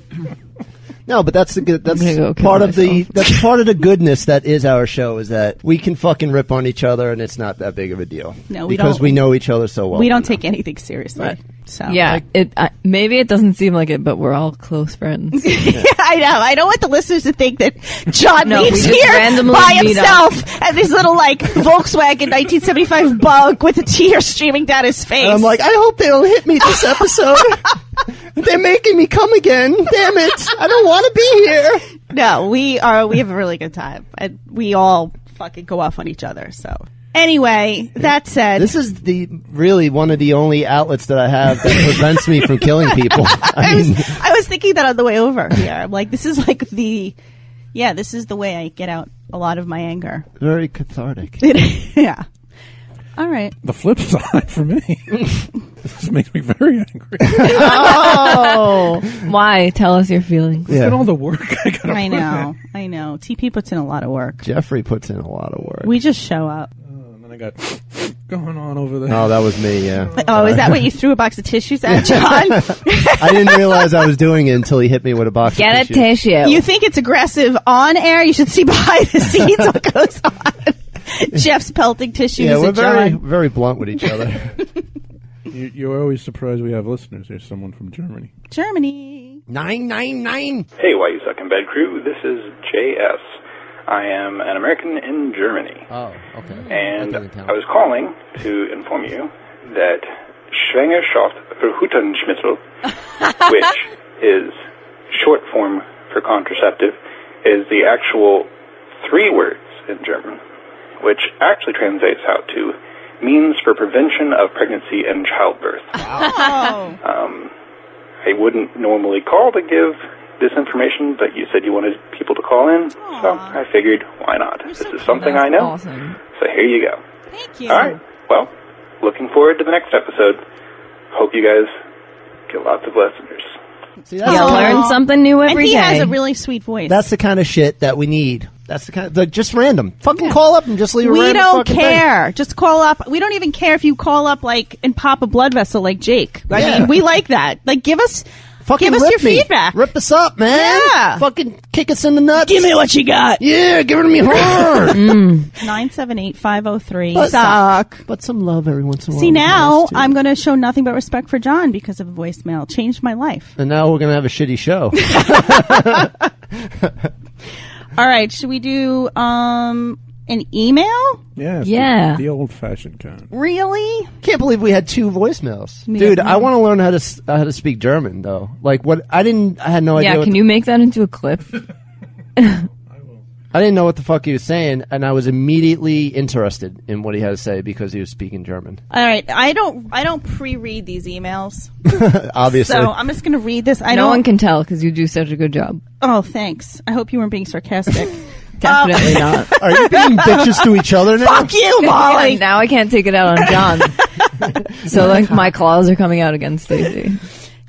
No, but that's the good. That's I'm gonna go part kill of the. myself. That's part of the goodness that is our show. Is that we can fucking rip on each other, and it's not that big of a deal. No, we because don't. we know each other so well. We don't take anything seriously. Right. So Yeah, maybe it doesn't seem like it, but we're all close friends. I know. I don't want the listeners to think that John No, leaves we just here randomly by meet himself and his little like Volkswagen 1975 Bug with a tear streaming down his face. And I'm like, I hope they don't hit me this episode. They're making me come again. Damn it! I don't want to be here. No, we have a really good time, and we all fucking go off on each other. So anyway, that said, This is really one of the only outlets that I have that prevents me from killing people. I was thinking that on the way over here. I'm like, this is like this is the way I get out a lot of my anger. Very cathartic. Yeah. All right. The flip side for me, this makes me very angry. Oh, why? Tell us your feelings. Look at all the work I got to put I know. in. I know. TP puts in a lot of work. Jeffrey puts in a lot of work. We just show up. And then I got going on over there. Oh, that was me, yeah. Oh, is that what you threw a box of tissues at, John? I didn't realize I was doing it until he hit me with a box Get a of tissues. tissue. You think it's aggressive on air? You should see behind the scenes what goes on. Jeff's pelting tissues Yeah, we're at John. very blunt with each other. You're always surprised we have listeners. There's someone from Germany. Germany. 999. Hey, Why You Suck in Bed crew, this is JS. I am an American in Germany. Oh, okay. And That doesn't count. I was calling to inform you that Schwangerschaftsverhütungsmittel, which is short form for contraceptive, is the actual 3 words in German, which actually translates out to means for prevention of pregnancy and childbirth. Oh. I wouldn't normally call to give this information, but you said you wanted people to call in, so I figured, why not? This is something I know, Awesome. so here you go. Thank you. All right, well, looking forward to the next episode. Hope you guys get lots of listeners. See, You learn something new And every he day. has a really sweet voice. That's the kind of shit that we need. That's the kind of, just random. Fucking call up and just leave a we random don't fucking care. Just call up. We don't even care if you call up like and pop a blood vessel like Jake. I Yeah. mean, we like that. Like, give us Fucking give us rip your me. feedback. Rip us up, man. Yeah. Fucking kick us in the nuts. Give me what you got. Yeah, give it to me hard. 978-503 But- suck. But some love every once in a while. See, would be now nice, too. I'm going to show nothing but respect for John because of a voicemail. Changed my life. And now we're going to have a shitty show. All right, should we do an email? Yeah. it's Yeah. The old-fashioned kind. Really? Can't believe we had 2 voicemails. Me Dude, neither. I want to learn how to speak German, though. Like, what? I had no idea. Yeah, what can the- you make that into a clip? I didn't know what the fuck he was saying, and I was immediately interested in what he had to say because he was speaking German. All right, I don't pre-read these emails. Obviously. So I'm just going to read this. No one can tell because you do such a good job. Oh, thanks. I hope you weren't being sarcastic. Definitely not. Are you being bitches to each other now? Fuck you, Molly. Yeah, now I can't take it out on John. So like my claws are coming out against Stacey.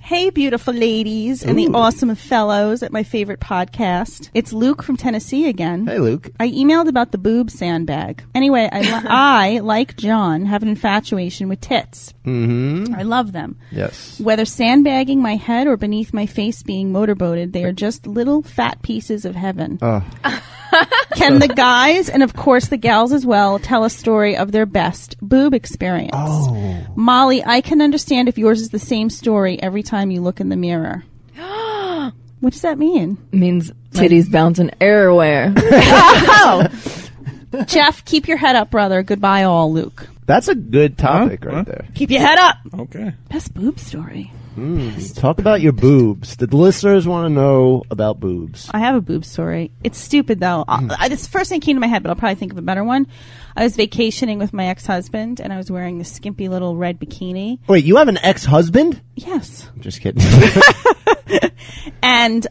Hey, beautiful ladies and the awesome fellows at my favorite podcast. It's Luke from Tennessee again. Hey, Luke. I emailed about the boob sandbag. Anyway, I, like John, have an infatuation with tits. Mm-hmm. I love them. Yes. Whether sandbagging my head or beneath my face being motorboated, they are just little fat pieces of heaven. Oh. Can the guys, and of course the gals as well, tell a story of their best boob experience? Oh. Molly, I can understand if yours is the same story every time you look in the mirror. What does that mean? Means titties bouncing everywhere. Oh! Jeff, keep your head up, brother. Goodbye all, Luke. That's a good topic right there. Keep your head up. Okay. Best boob story. Talk about your boobs. The listeners want to know about boobs. I have a boob story. It's stupid, though. This first thing came to my head, but I'll probably think of a better one. I was vacationing with my ex-husband, and I was wearing this skimpy little red bikini. Wait, you have an ex-husband? Yes. I'm just kidding. And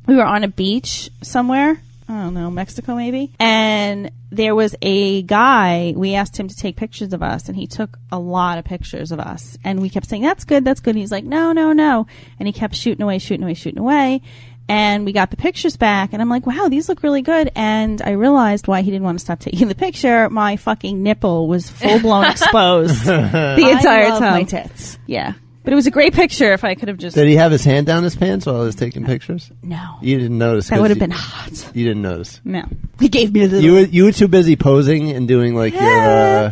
we were on a beach somewhere. I don't know, Mexico maybe. And there was a guy, we asked him to take pictures of us, and he took a lot of pictures of us. And we kept saying, that's good, that's good. And he's like, no, no, no. And he kept shooting away. And we got the pictures back, and I'm like, wow, these look really good. And I realized why he didn't want to stop taking the picture. My fucking nipple was full-blown exposed the entire I love time. my tits. Yeah. But it was a great picture if I could have just... Did he have his hand down his pants while he was taking pictures? No. You didn't notice. That would have been hot. You didn't notice. No. He gave me a little... You were too busy posing and doing like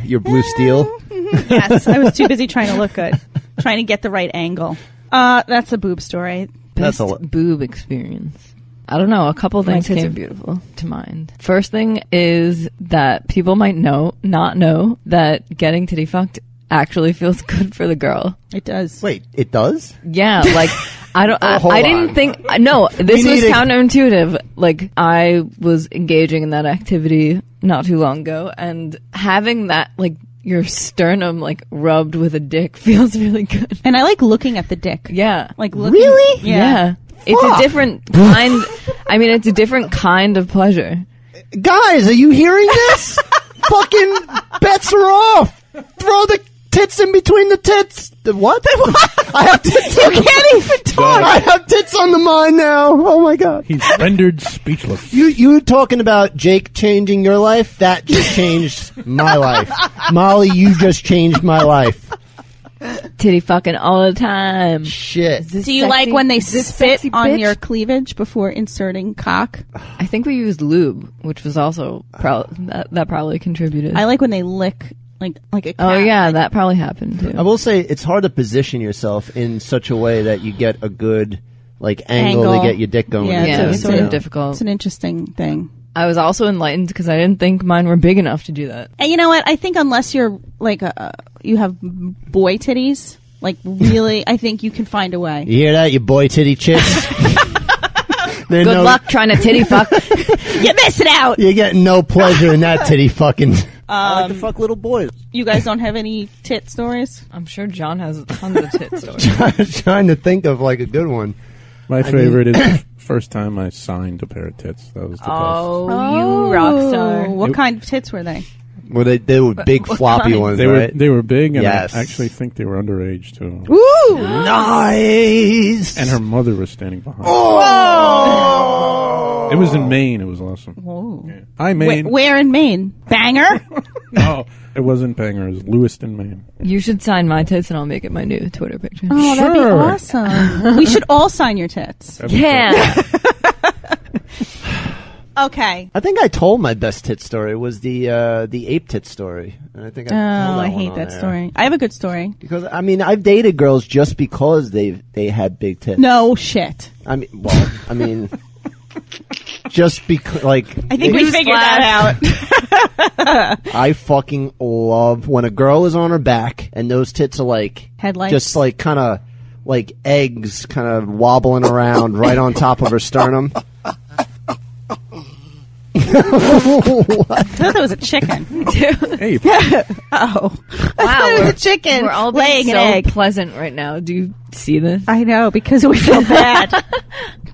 your blue steel. Yes, I was too busy trying to look good. Trying to get the right angle. That's a boob story. Best boob experience. I don't know. A couple things came beautiful to mind. First thing is that people might not know that getting titty fucked actually feels good for the girl. It does. Wait, it does? Yeah, like I don't. I didn't think. No, this was counterintuitive. Like I was engaging in that activity not too long ago, and having that like your sternum like rubbed with a dick feels really good. And I like looking at the dick. Yeah, like looking, really. Yeah. It's a different kind. I mean, it's a different kind of pleasure. Guys, are you hearing this? Fucking bets are off. Throw the tits in between the tits. The what? I have tits. You can't even talk. I have tits on the mind now. Oh my god. He's rendered speechless. You were talking about Jake changing your life? That just changed my life. Molly, you just changed my life. Titty fucking all the time. Shit. Do you like when they spit on your cleavage before inserting cock? I think we used lube, which was also that probably contributed. I like when they lick like a cat. Oh yeah, that probably happened too. I will say it's hard to position yourself in such a way that you get a good like angle to get your dick going. Yeah, it's sort of difficult. It's an interesting thing. I was also enlightened because I didn't think mine were big enough to do that. And you know what? I think unless you're like you have boy titties, like really, I think you can find a way. You hear that, you boy titty chicks? Good luck trying to titty fuck. You're missing out. You're getting no pleasure in that titty fucking. I like to fuck little boys. You guys don't have any tit stories? I'm sure John has tons of tit stories. Trying to think of like a good one. My favorite is the first time I signed a pair of tits. That was the best. You rock star. What kind of tits were they? Well, they were big floppy ones, right? They were big, and yes. I actually think they were underage, too. Ooh! Nice! And her mother was standing behind. Oh! It was in Maine. It was awesome. Whoa. Yeah. Hi, Maine. Where in Maine? Bangor? No, it wasn't Bangor. It was Lewiston, Maine. You should sign my tits and I'll make it my new Twitter picture. Oh, that'd be awesome. We should all sign your tits. Yeah. Okay. I think I told my best tit story was the ape tit story. And I think I told that I one hate on that there. story. I have a good story. Because I mean, I've dated girls just because they had big tits. No shit. I mean, just because like I think we figured that out. I fucking love when a girl is on her back and those tits are like headlights, just like kind of like eggs, kind of wobbling around right on top of her sternum. What? I thought that was a chicken. Hey. Oh. Wow. It was a chicken. We're all laying being an so egg. Pleasant right now. Do you see this? I know, because we feel bad.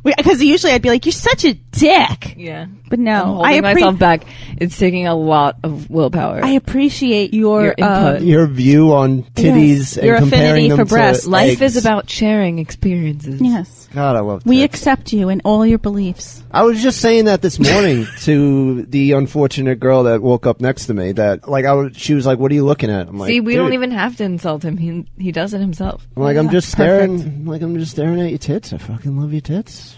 Because usually I'd be like, you're such a dick. Yeah. But no. I'm holding myself back. It's taking a lot of willpower. I appreciate your input. Your view on titties and your comparing affinity them for to breasts. Life eggs. is about sharing experiences. Yes. God, I love tits. We accept you and all your beliefs. I was just saying that this morning to the unfortunate girl that woke up next to me. That like she was like, "What are you looking at?" I'm like, see, we "Dude." don't even have to insult him. He does it himself. I'm like, I'm just staring. Like I'm just staring at your tits. I fucking love your tits.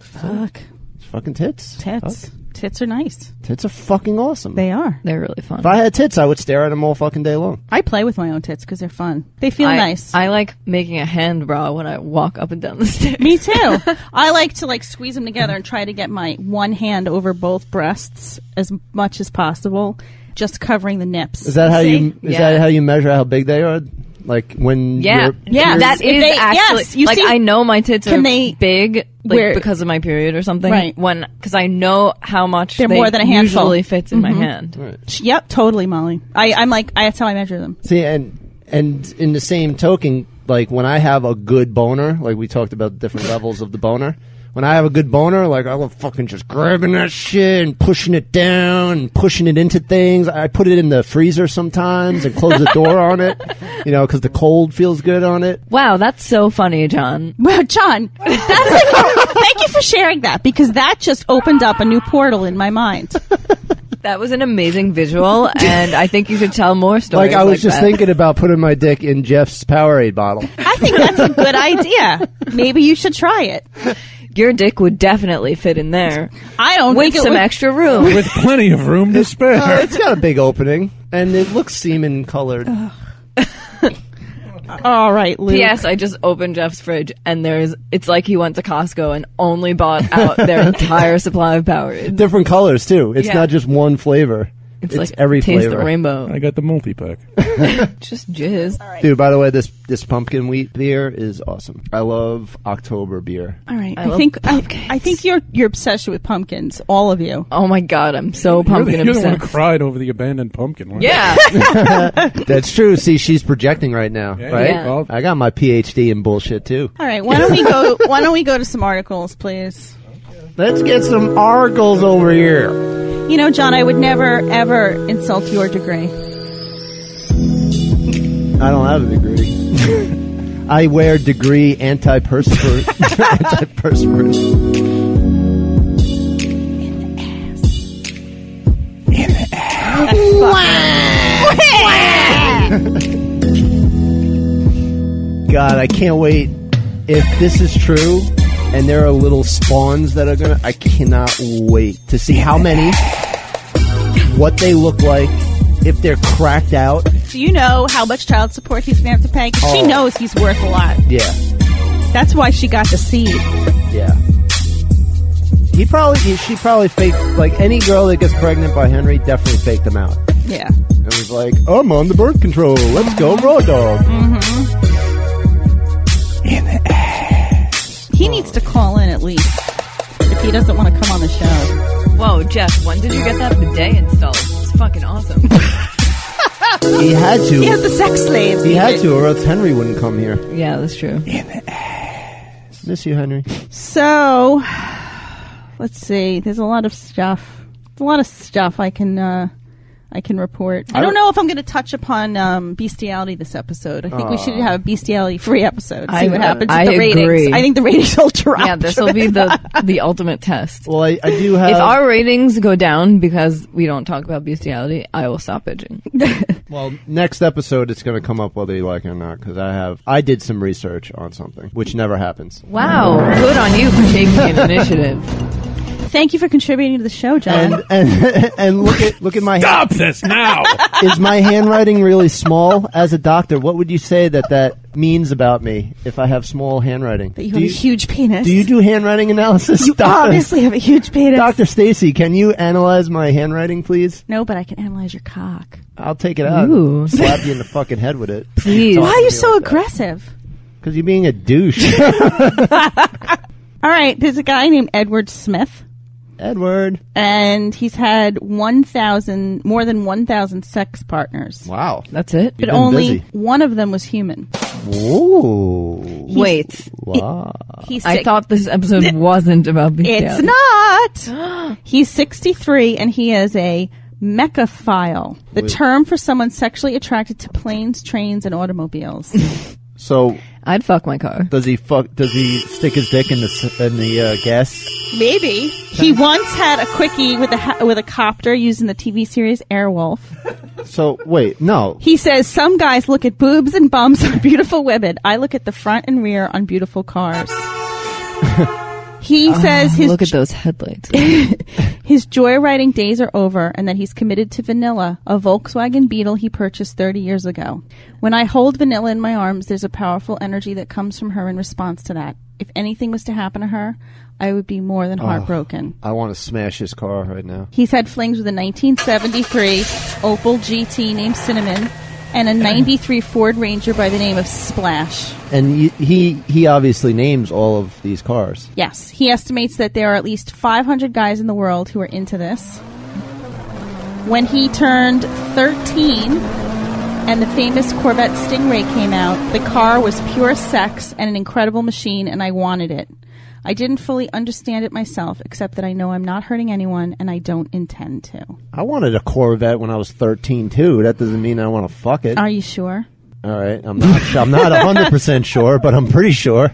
Fuck. It's fucking tits. Tits. Fuck. Tits are nice. Tits are fucking awesome. They are. They're really fun. If I had tits, I would stare at them all fucking day long. I play with my own tits because they're fun. They feel nice. I like making a hand bra when I walk up and down the stairs. Me too. I like to squeeze them together and try to get my one hand over both breasts as much as possible, just covering the nips. Is that how that how you measure how big they are? Like when that is actually yes, I know my tits are big where, because of my period or something. Right. Because I know how much they're more than a handful. Usually fits in my hand. Right. Yep, totally, Molly. I'm like that's how I measure them. See, and in the same token, like when I have a good boner, like we talked about different levels of the boner. When I have a good boner, like I love fucking just grabbing that shit and pushing it down and pushing it into things. I put it in the freezer sometimes and close the door on it, because the cold feels good on it. Wow, that's so funny, John. Well, John, thank you for sharing that because that just opened up a new portal in my mind. That was an amazing visual, and I think you should tell more stories. Like I was just that. thinking about putting my dick in Jeff's Powerade bottle. I think that's a good idea. Maybe you should try it. Your dick would definitely fit in there. I don't with think it some would. extra room. With plenty of room to spare. It's got a big opening, and it looks semen colored. All right, Luke. P.S. I just opened Jeff's fridge, and it's like he went to Costco and only bought out their entire supply of Powerade. Different colors too. It's Yeah. not just one flavor. It's like every taste flavor. the rainbow. I got the multi-pack. Just jizz. Dude, by the way, this pumpkin wheat beer is awesome. I love October beer. All right. I I love think your obsession with pumpkins, all of you. Oh my god, I'm so pumpkin You're the one who obsessed. cried over the abandoned pumpkin. weren't you? Yeah. That's true. See, she's projecting right now, Yeah, right? yeah. Well, I got my PhD in bullshit too. All right. Why don't we go to some articles, please? Let's get some articles over here. You know, John, I would never ever insult your degree. I don't have a degree. I wear degree antiperspirant. Antiperspirant. In the ass. God, I can't wait. If this is true, and there are little spawns that are gonna, I cannot wait to see how many, what they look like, if they're cracked out. Do you know how much child support he's gonna have to pay? 'Cause she Oh. knows he's worth a lot. Yeah, That's why she got the seed. yeah. She probably faked, like any girl that gets pregnant by Henry, definitely faked them out. Yeah. And was like, I'm on the birth control. Let's go, raw dog. In the ass. He needs to call in at least if he doesn't want to come on the show. Whoa, Jeff, when did you get that bidet installed? It's fucking awesome. He had to. He has the sex slave. He had to, or else Henry wouldn't come here. Yeah, that's true. In the ass. Miss you, Henry. So, let's see. There's a lot of stuff. There's a lot of stuff I can report. I don't know if I'm going to touch upon bestiality this episode. I think we should have a bestiality-free episode. See what happens with the ratings. agree. I think the ratings will drop. Yeah, this will be the ultimate test. Well, I do have... If our ratings go down because we don't talk about bestiality, I will stop bitching. Well, next episode it's going to come up whether you like it or not, because I did some research on something, which never happens. Wow, good on you for taking an initiative. Thank you for contributing to the show, John. And look at my... Stop this now! Is my handwriting really small? As a doctor, what would you say that means about me if I have small handwriting? That you have a huge penis. Do you do handwriting analysis? You obviously have a huge penis. Dr. Stacy, can you analyze my handwriting, please? No, but I can analyze your cock. I'll take it out. Ooh. And slap you in the fucking head with it. Please. Why are you so aggressive? Because you're being a douche. All right, there's a guy named Edward Smith. Edward. And he's had more than 1,000 sex partners. Wow. That's it? But been only busy. one of them was human. Ooh. Wait. Wow. He's I sick. thought this episode wasn't about bestiality. It's not. He's 63 and he is a mechaphile, the term for someone sexually attracted to planes, trains, and automobiles. So I'd fuck my car. does he stick his dick in the gas? Maybe. He once had a quickie with a copter using the TV series Airwolf. So wait, no. He says, some guys look at boobs and bums on beautiful women. I look at the front and rear on beautiful cars. He says Look at those headlights. his joyriding days are over and that he's committed to Vanilla, a Volkswagen Beetle he purchased 30 years ago. When I hold Vanilla in my arms, there's a powerful energy that comes from her in response to that. If anything was to happen to her, I would be more than heartbroken. I want to smash his car right now. He's had flings with a 1973 Opel GT named Cinnamon and a 93 Ford Ranger by the name of Splash. And he obviously names all of these cars. Yes, he estimates that there are at least 500 guys in the world who are into this. When he turned 13 and the famous Corvette Stingray came out, the car was pure sex and an incredible machine, and I wanted it. I didn't fully understand it myself, except that I know I'm not hurting anyone, and I don't intend to. I wanted a Corvette when I was 13 too. That doesn't mean I want to fuck it. Are you sure? All right, I'm not 100% sure, but I'm pretty sure.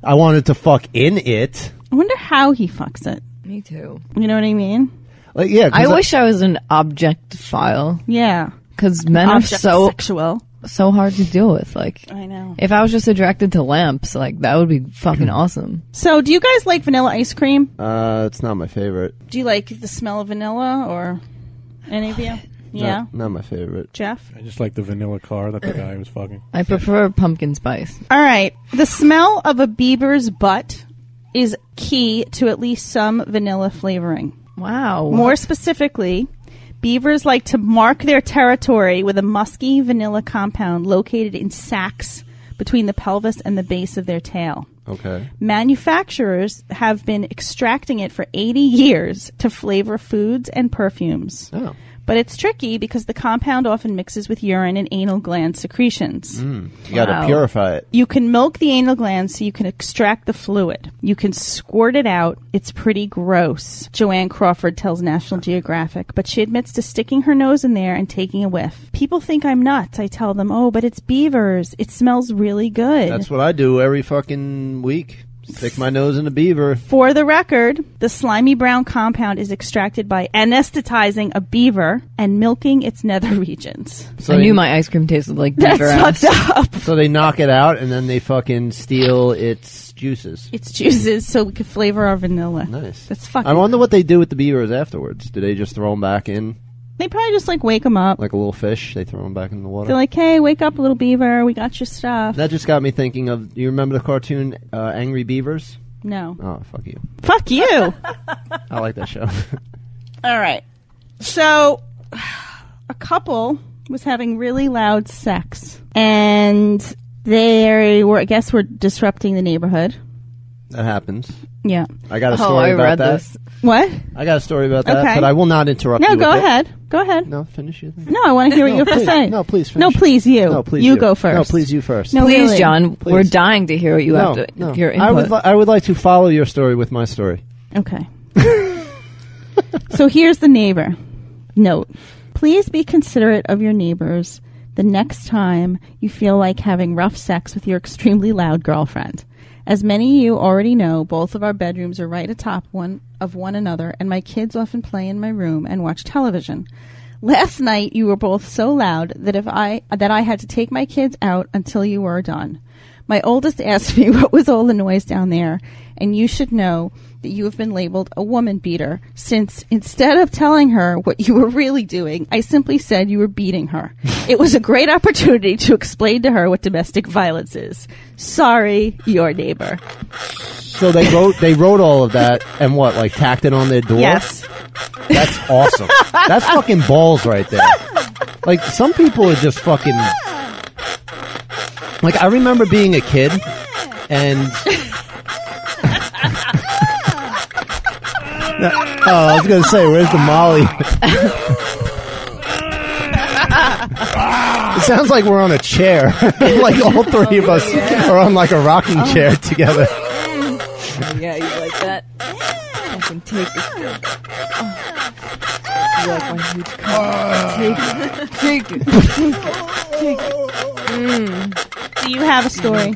I wanted to fuck in it. I wonder how he fucks it. Me too. You know what I mean? Like, yeah, I wish I was an object file. Yeah. Because men are sexual. so hard to deal with. Like, I know. if I was just attracted to lamps, like, that would be fucking awesome. So, do you guys like vanilla ice cream? It's not my favorite. Do you like the smell of vanilla, or any of you? Yeah. Not my favorite. Jeff? I just like the vanilla car that the guy was fucking. I prefer pumpkin spice. All right. The smell of a beaver's butt is key to at least some vanilla flavoring. Wow. More specifically, beavers like to mark their territory with a musky vanilla compound located in sacs between the pelvis and the base of their tail. Okay. Manufacturers have been extracting it for 80 years to flavor foods and perfumes. Oh. But it's tricky because the compound often mixes with urine and anal gland secretions. You gotta purify it. You can milk the anal glands so you can extract the fluid. You can squirt it out. It's pretty gross, Joanne Crawford tells National Geographic, but she admits to sticking her nose in there and taking a whiff. People think I'm nuts. I tell them, oh, but it's beavers. It smells really good. That's what I do every fucking week. Stick my nose in a beaver. For the record, the slimy brown compound is extracted by anesthetizing a beaver and milking its nether regions. So I knew my ice cream tasted like beaver ass. That's fucked up. So they knock it out and then they fucking steal its juices. Its juices so we can flavor our vanilla. Nice. That's fucking... I wonder what they do with the beavers afterwards. Do they just throw them back in? They probably just like wake them up. Like a little fish, they throw them back in the water? They're like, hey, wake up, little beaver. We got your stuff. That just got me thinking of, you remember the cartoon Angry Beavers? No. Oh, fuck you. Fuck you. I like that show. All right. So, a couple was having really loud sex. And they were, I guess, were disrupting the neighborhood. That happens. Yeah. I got a story about that. This. What? I got a story about that, Okay. but I will not interrupt No, you. go with it. ahead. Go ahead. No, finish your thing. No, I want to hear what you have to please. say. No, please finish. No, please, you. No, please you you. go first. No, please you first. No, Please, really. John. Please. We're dying to hear what you have to. Your input. I would like to follow your story with my story. Okay. So here's the neighbor. Note. Please be considerate of your neighbors the next time you feel like having rough sex with your extremely loud girlfriend. As many of you already know, both of our bedrooms are right atop one another, and my kids often play in my room and watch television. Last night, you were both so loud that I had to take my kids out until you were done. My oldest asked me what was all the noise down there, and you should know that you have been labeled a woman beater, since instead of telling her what you were really doing, I simply said you were beating her. It was a great opportunity to explain to her what domestic violence is. Sorry, your neighbor. So they wrote all of that and what, like tacked it on their door? Yes. That's awesome. That's fucking balls right there. Like, some people are just fucking... Like, I remember being a kid and... I was going to say, where's the Molly? It sounds like we're on a chair. Like all three of us are on like a rocking chair together. Yeah, you like that? I can take it. You like my huge cup? Take it. Do you have a story?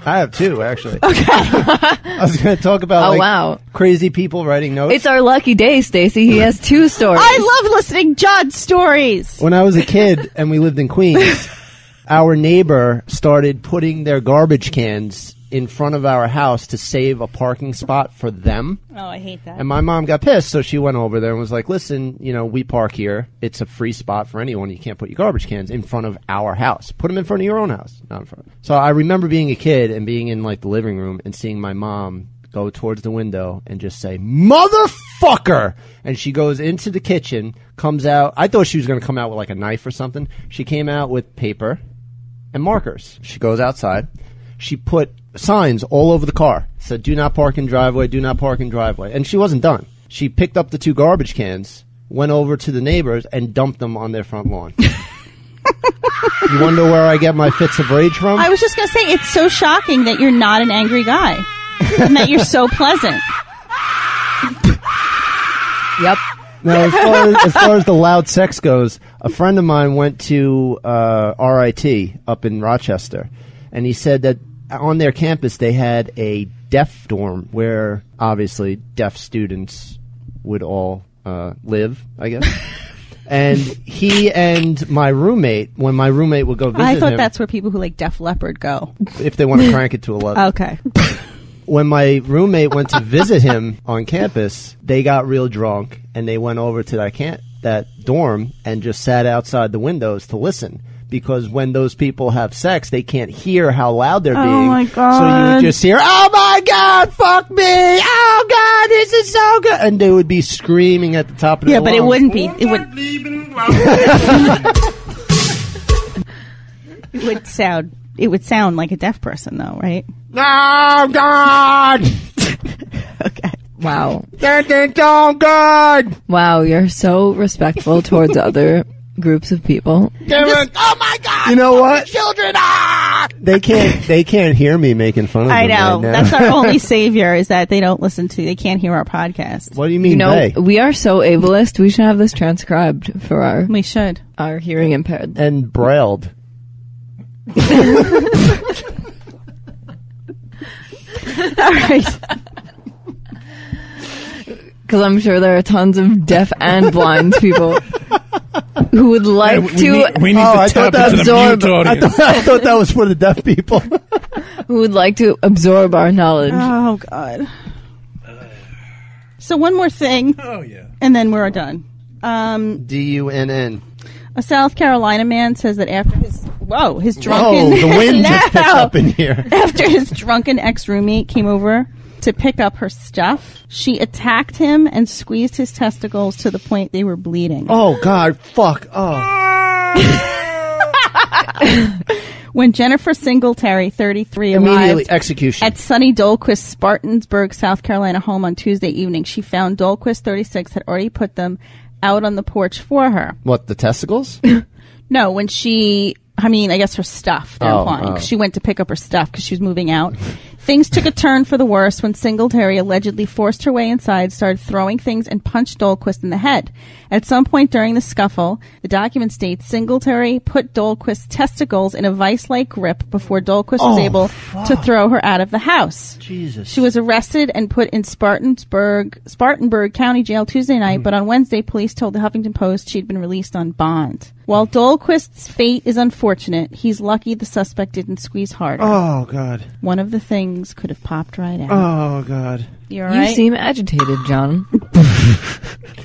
I have two, actually. Okay. I was going to talk about wow. crazy people writing notes. It's our lucky day, Stacey. He has two stories. I love listening John's stories. When I was a kid and we lived in Queens, our neighbor started putting their garbage cans in front of our house to save a parking spot for them. Oh, I hate that. And my mom got pissed, so she went over there and was like, listen, we park here. It's a free spot for anyone. You can't put your garbage cans in front of our house. Put them in front of your own house, not in front. So I remember being a kid and being in like the living room and seeing my mom go towards the window and just say, motherfucker! And she goes into the kitchen, comes out. I thought she was going to come out with like a knife or something. She came out with paper and markers. She goes outside. She put signs all over the car. Said, do not park in driveway, do not park in driveway. And she wasn't done. She picked up the two garbage cans, went over to the neighbors, and dumped them on their front lawn. You wonder where I get my fits of rage from? I was just going to say, it's so shocking that you're not an angry guy. And that you're so pleasant. Yep. Now, as far as the loud sex goes, a friend of mine went to RIT up in Rochester, and he said that on their campus they had a deaf dorm where obviously deaf students would all live, I guess. And he and my roommate, when my roommate would go visit I thought him, that's where people who like Def Leppard go. if they want to crank it to 11. Okay. When my roommate went to visit him on campus, they got real drunk and they went over to that dorm and just sat outside the windows to listen. Because when those people have sex, they can't hear how loud they're being. Oh my God. So you would just hear, "Oh my God, fuck me! Oh God, this is so good!" And they would be screaming at the top of their lungs. Yeah, but it wouldn't be. It would sound like a deaf person, though, right? Oh God! Okay. Wow. Oh God! Wow, you're so respectful towards other groups of people. Oh my God! You know what? Children! They can't hear me making fun of them. I know. Right now. That's our only savior, is that they they can't hear our podcast. What do you mean, they? We are so ableist. We should have this transcribed for our hearing impaired and brailled. All right. Because I'm sure there are tons of deaf and blind people who would like we need to tap into the mute audience. I thought that was for the deaf people. Who would like to absorb our knowledge. Oh, God. So one more thing. Oh, yeah. And then we're done. DUNN. A South Carolina man says that after his drunken... the wind just picked up in here. After his drunken ex-roommate came over to pick up her stuff, she attacked him and squeezed his testicles to the point they were bleeding. Oh, God, fuck. Oh. When Jennifer Singletary, 33, Immediately arrived execution at Sonny Dolquist's Spartansburg, South Carolina home on Tuesday evening, she found Dolquist, 36, had already put them out on the porch for her. What, the testicles? No, when I guess her stuff, they're implying. 'Cause she went to pick up her stuff because she was moving out. Things took a turn for the worse when Singletary allegedly forced her way inside, started throwing things, and punched Dolquist in the head. At some point during the scuffle, the document states Singletary put Dolquist's testicles in a vice-like grip before Dolquist was able to throw her out of the house. Jesus. She was arrested and put in Spartanburg County Jail Tuesday night, but on Wednesday, police told the Huffington Post she'd been released on bond. While Dolquist's fate is unfortunate, he's lucky the suspect didn't squeeze harder. Oh, God. One of the things could have popped right out. Oh, God. You all right? You seem agitated, John.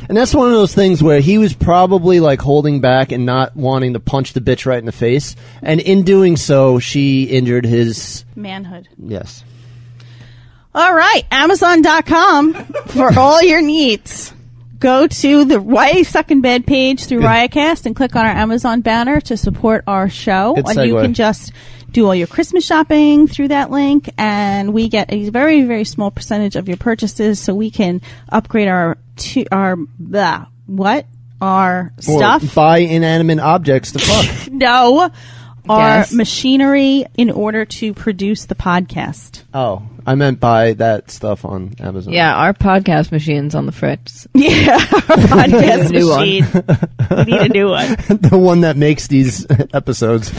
And that's one of those things where he was probably like holding back and not wanting to punch the bitch right in the face. And in doing so, she injured his... manhood. Yes. All right. Amazon.com for all your needs. Go to the Why You Suck in Bed page through Riotcast and click on our Amazon banner to support our show. Good And segue. you can just do all your Christmas shopping through that link, and we get a very, very small percentage of your purchases, so we can upgrade our stuff. Or buy inanimate objects to fuck. No, our Yes. machinery in order to produce the podcast. Oh, I meant buy that stuff on Amazon. Yeah, our podcast machine's on the fritz. Yeah, our podcast New one. machine. We need a new one. The one that makes these episodes.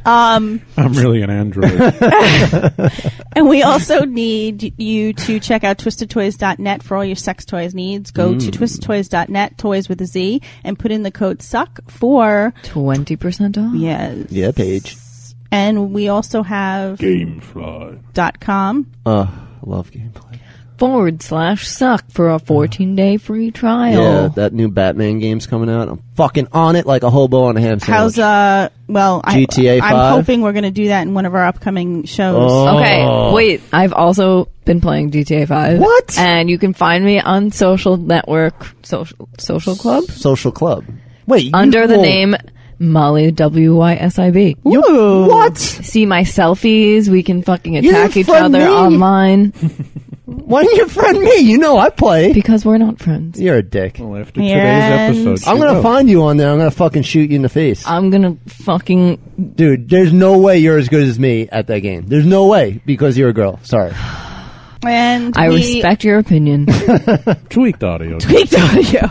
I'm really an android. And we also need you to check out twistedtoys.net for all your sex toys needs. Go to twistedtoys.net, toys with a Z, and put in the code SUCK for 20% off. yes. Yeah, page. And we also have Gamefly.com. I love gameplay. /suck for a 14-day free trial. Yeah, that new Batman game's coming out. I'm fucking on it like a hobo on a ham sandwich. How's GTA 5? I'm hoping we're going to do that in one of our upcoming shows. Oh. Okay, wait. I've also been playing GTA 5. What? And you can find me on social social club Social Club. Wait, under the name Molly WYSIB. Ooh. What? See my selfies. We can fucking You attack each friend other me? online Why didn't you friend me? You know I play. because we're not friends. You're a dick. Well, after And today's episode, I'm she gonna will. find you on there. I'm gonna fucking shoot you in the face. I'm gonna fucking Dude, there's no way you're as good as me at that game. There's no way because you're a girl. Sorry. And I respect your opinion. Tweaked audio. Tweaked Audio.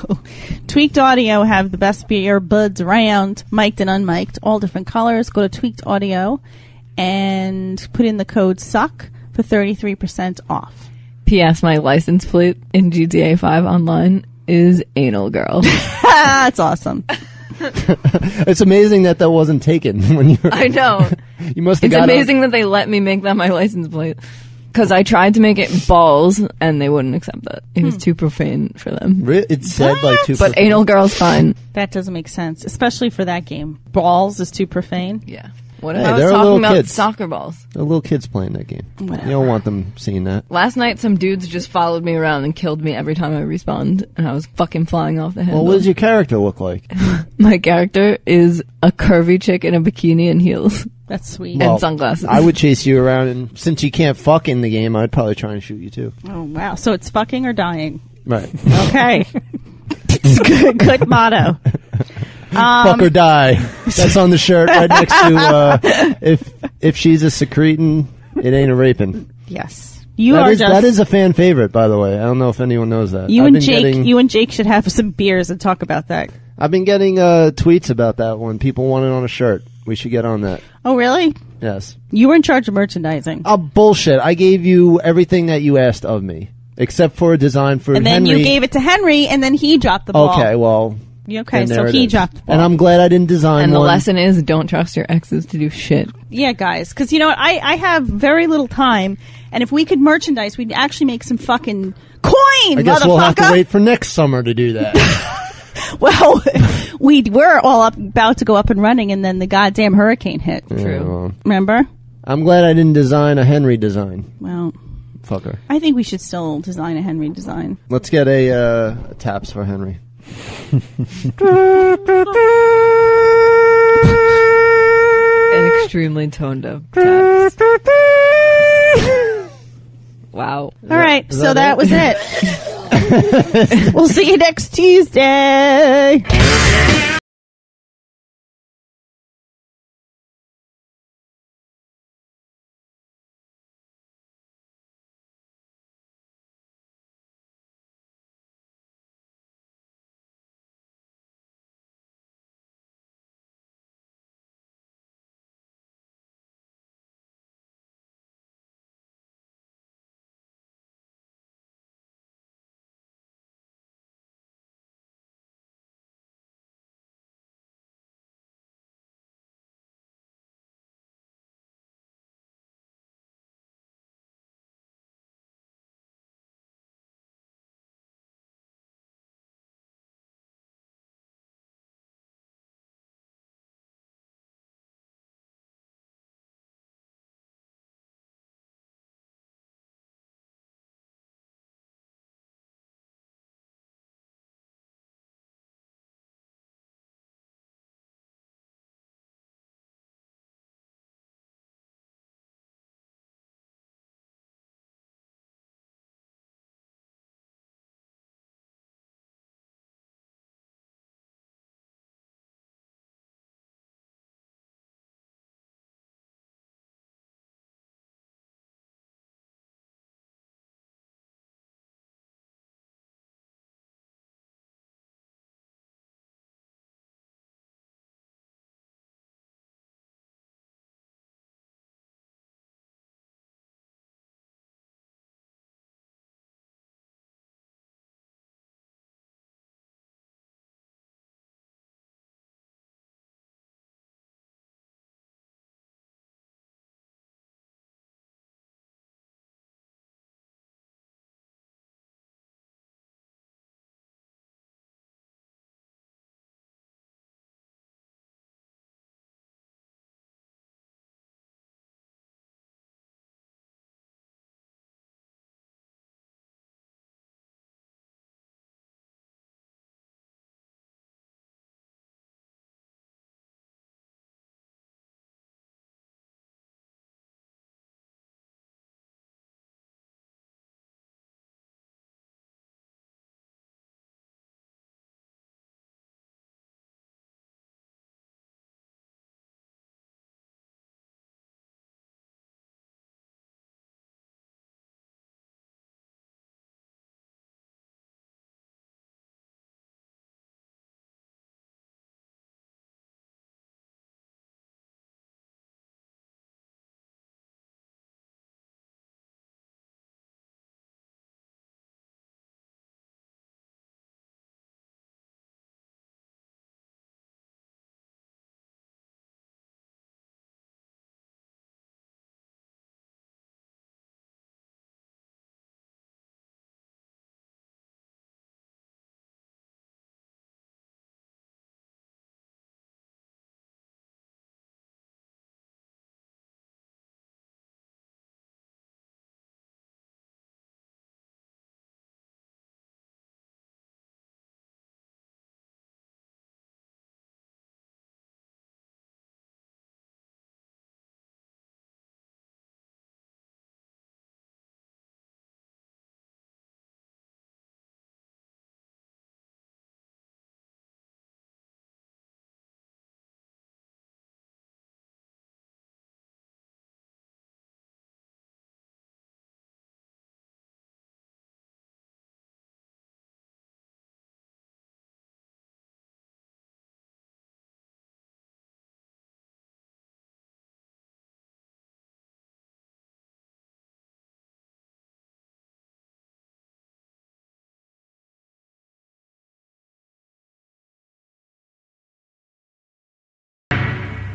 Tweaked Audio have the best earbuds around, mic'd and unmic'd, all different colors. Go to Tweaked Audio and put in the code SUCK for 33% off. P.S. My license plate in GTA 5 online is Anal Girl. That's awesome. It's amazing that wasn't taken when you were... I know. You must have It's amazing that they let me make that my license plate. Because I tried to make it balls, and they wouldn't accept that. It was too profane for them. It said like too But profane. Anal Girl's fine. That doesn't make sense, especially for that game. Balls is too profane. Yeah. What if Hey, I was they're talking little about kids. soccer balls? The little kids playing that game. Whatever. You don't want them seeing that. Last night, some dudes just followed me around and killed me every time I respawned, and I was fucking flying off the handle. Well, what does your character look like? My character is a curvy chick in a bikini and heels. That's sweet. And sunglasses. I would chase you around, and since you can't fuck in the game, I'd probably try and shoot you too. Oh, wow. So it's fucking or dying. Right. Okay. good motto. Fuck or die. That's on the shirt right next to if she's a secretin', it ain't a raping. Yes. That is a fan favorite, by the way. I don't know if anyone knows that. You and Jake should have some beers and talk about that. I've been getting tweets about that one. People want it on a shirt. We should get on that. Oh, really? Yes. You were in charge of merchandising. Oh, bullshit. I gave you everything that you asked of me, except for a design for and Henry. then you gave it to Henry, and then he dropped the ball. Okay, well... Okay, so he dropped the ball. And I'm glad I didn't design And the one. lesson is, don't trust your exes to do shit. Yeah, guys, because you know what? I have very little time, and if we could merchandise, we'd actually make some fucking coin, I guess motherfucker! we'll have to wait for next summer to do that. Well, we were all about to go up and running, and then the goddamn hurricane hit. True. Remember? I'm glad I didn't design a Henry design. Well, fucker. I think we should still design a Henry design. Let's get a taps for Henry. An extremely toned up taps. Wow. All right, so that was it. We'll see you next Tuesday.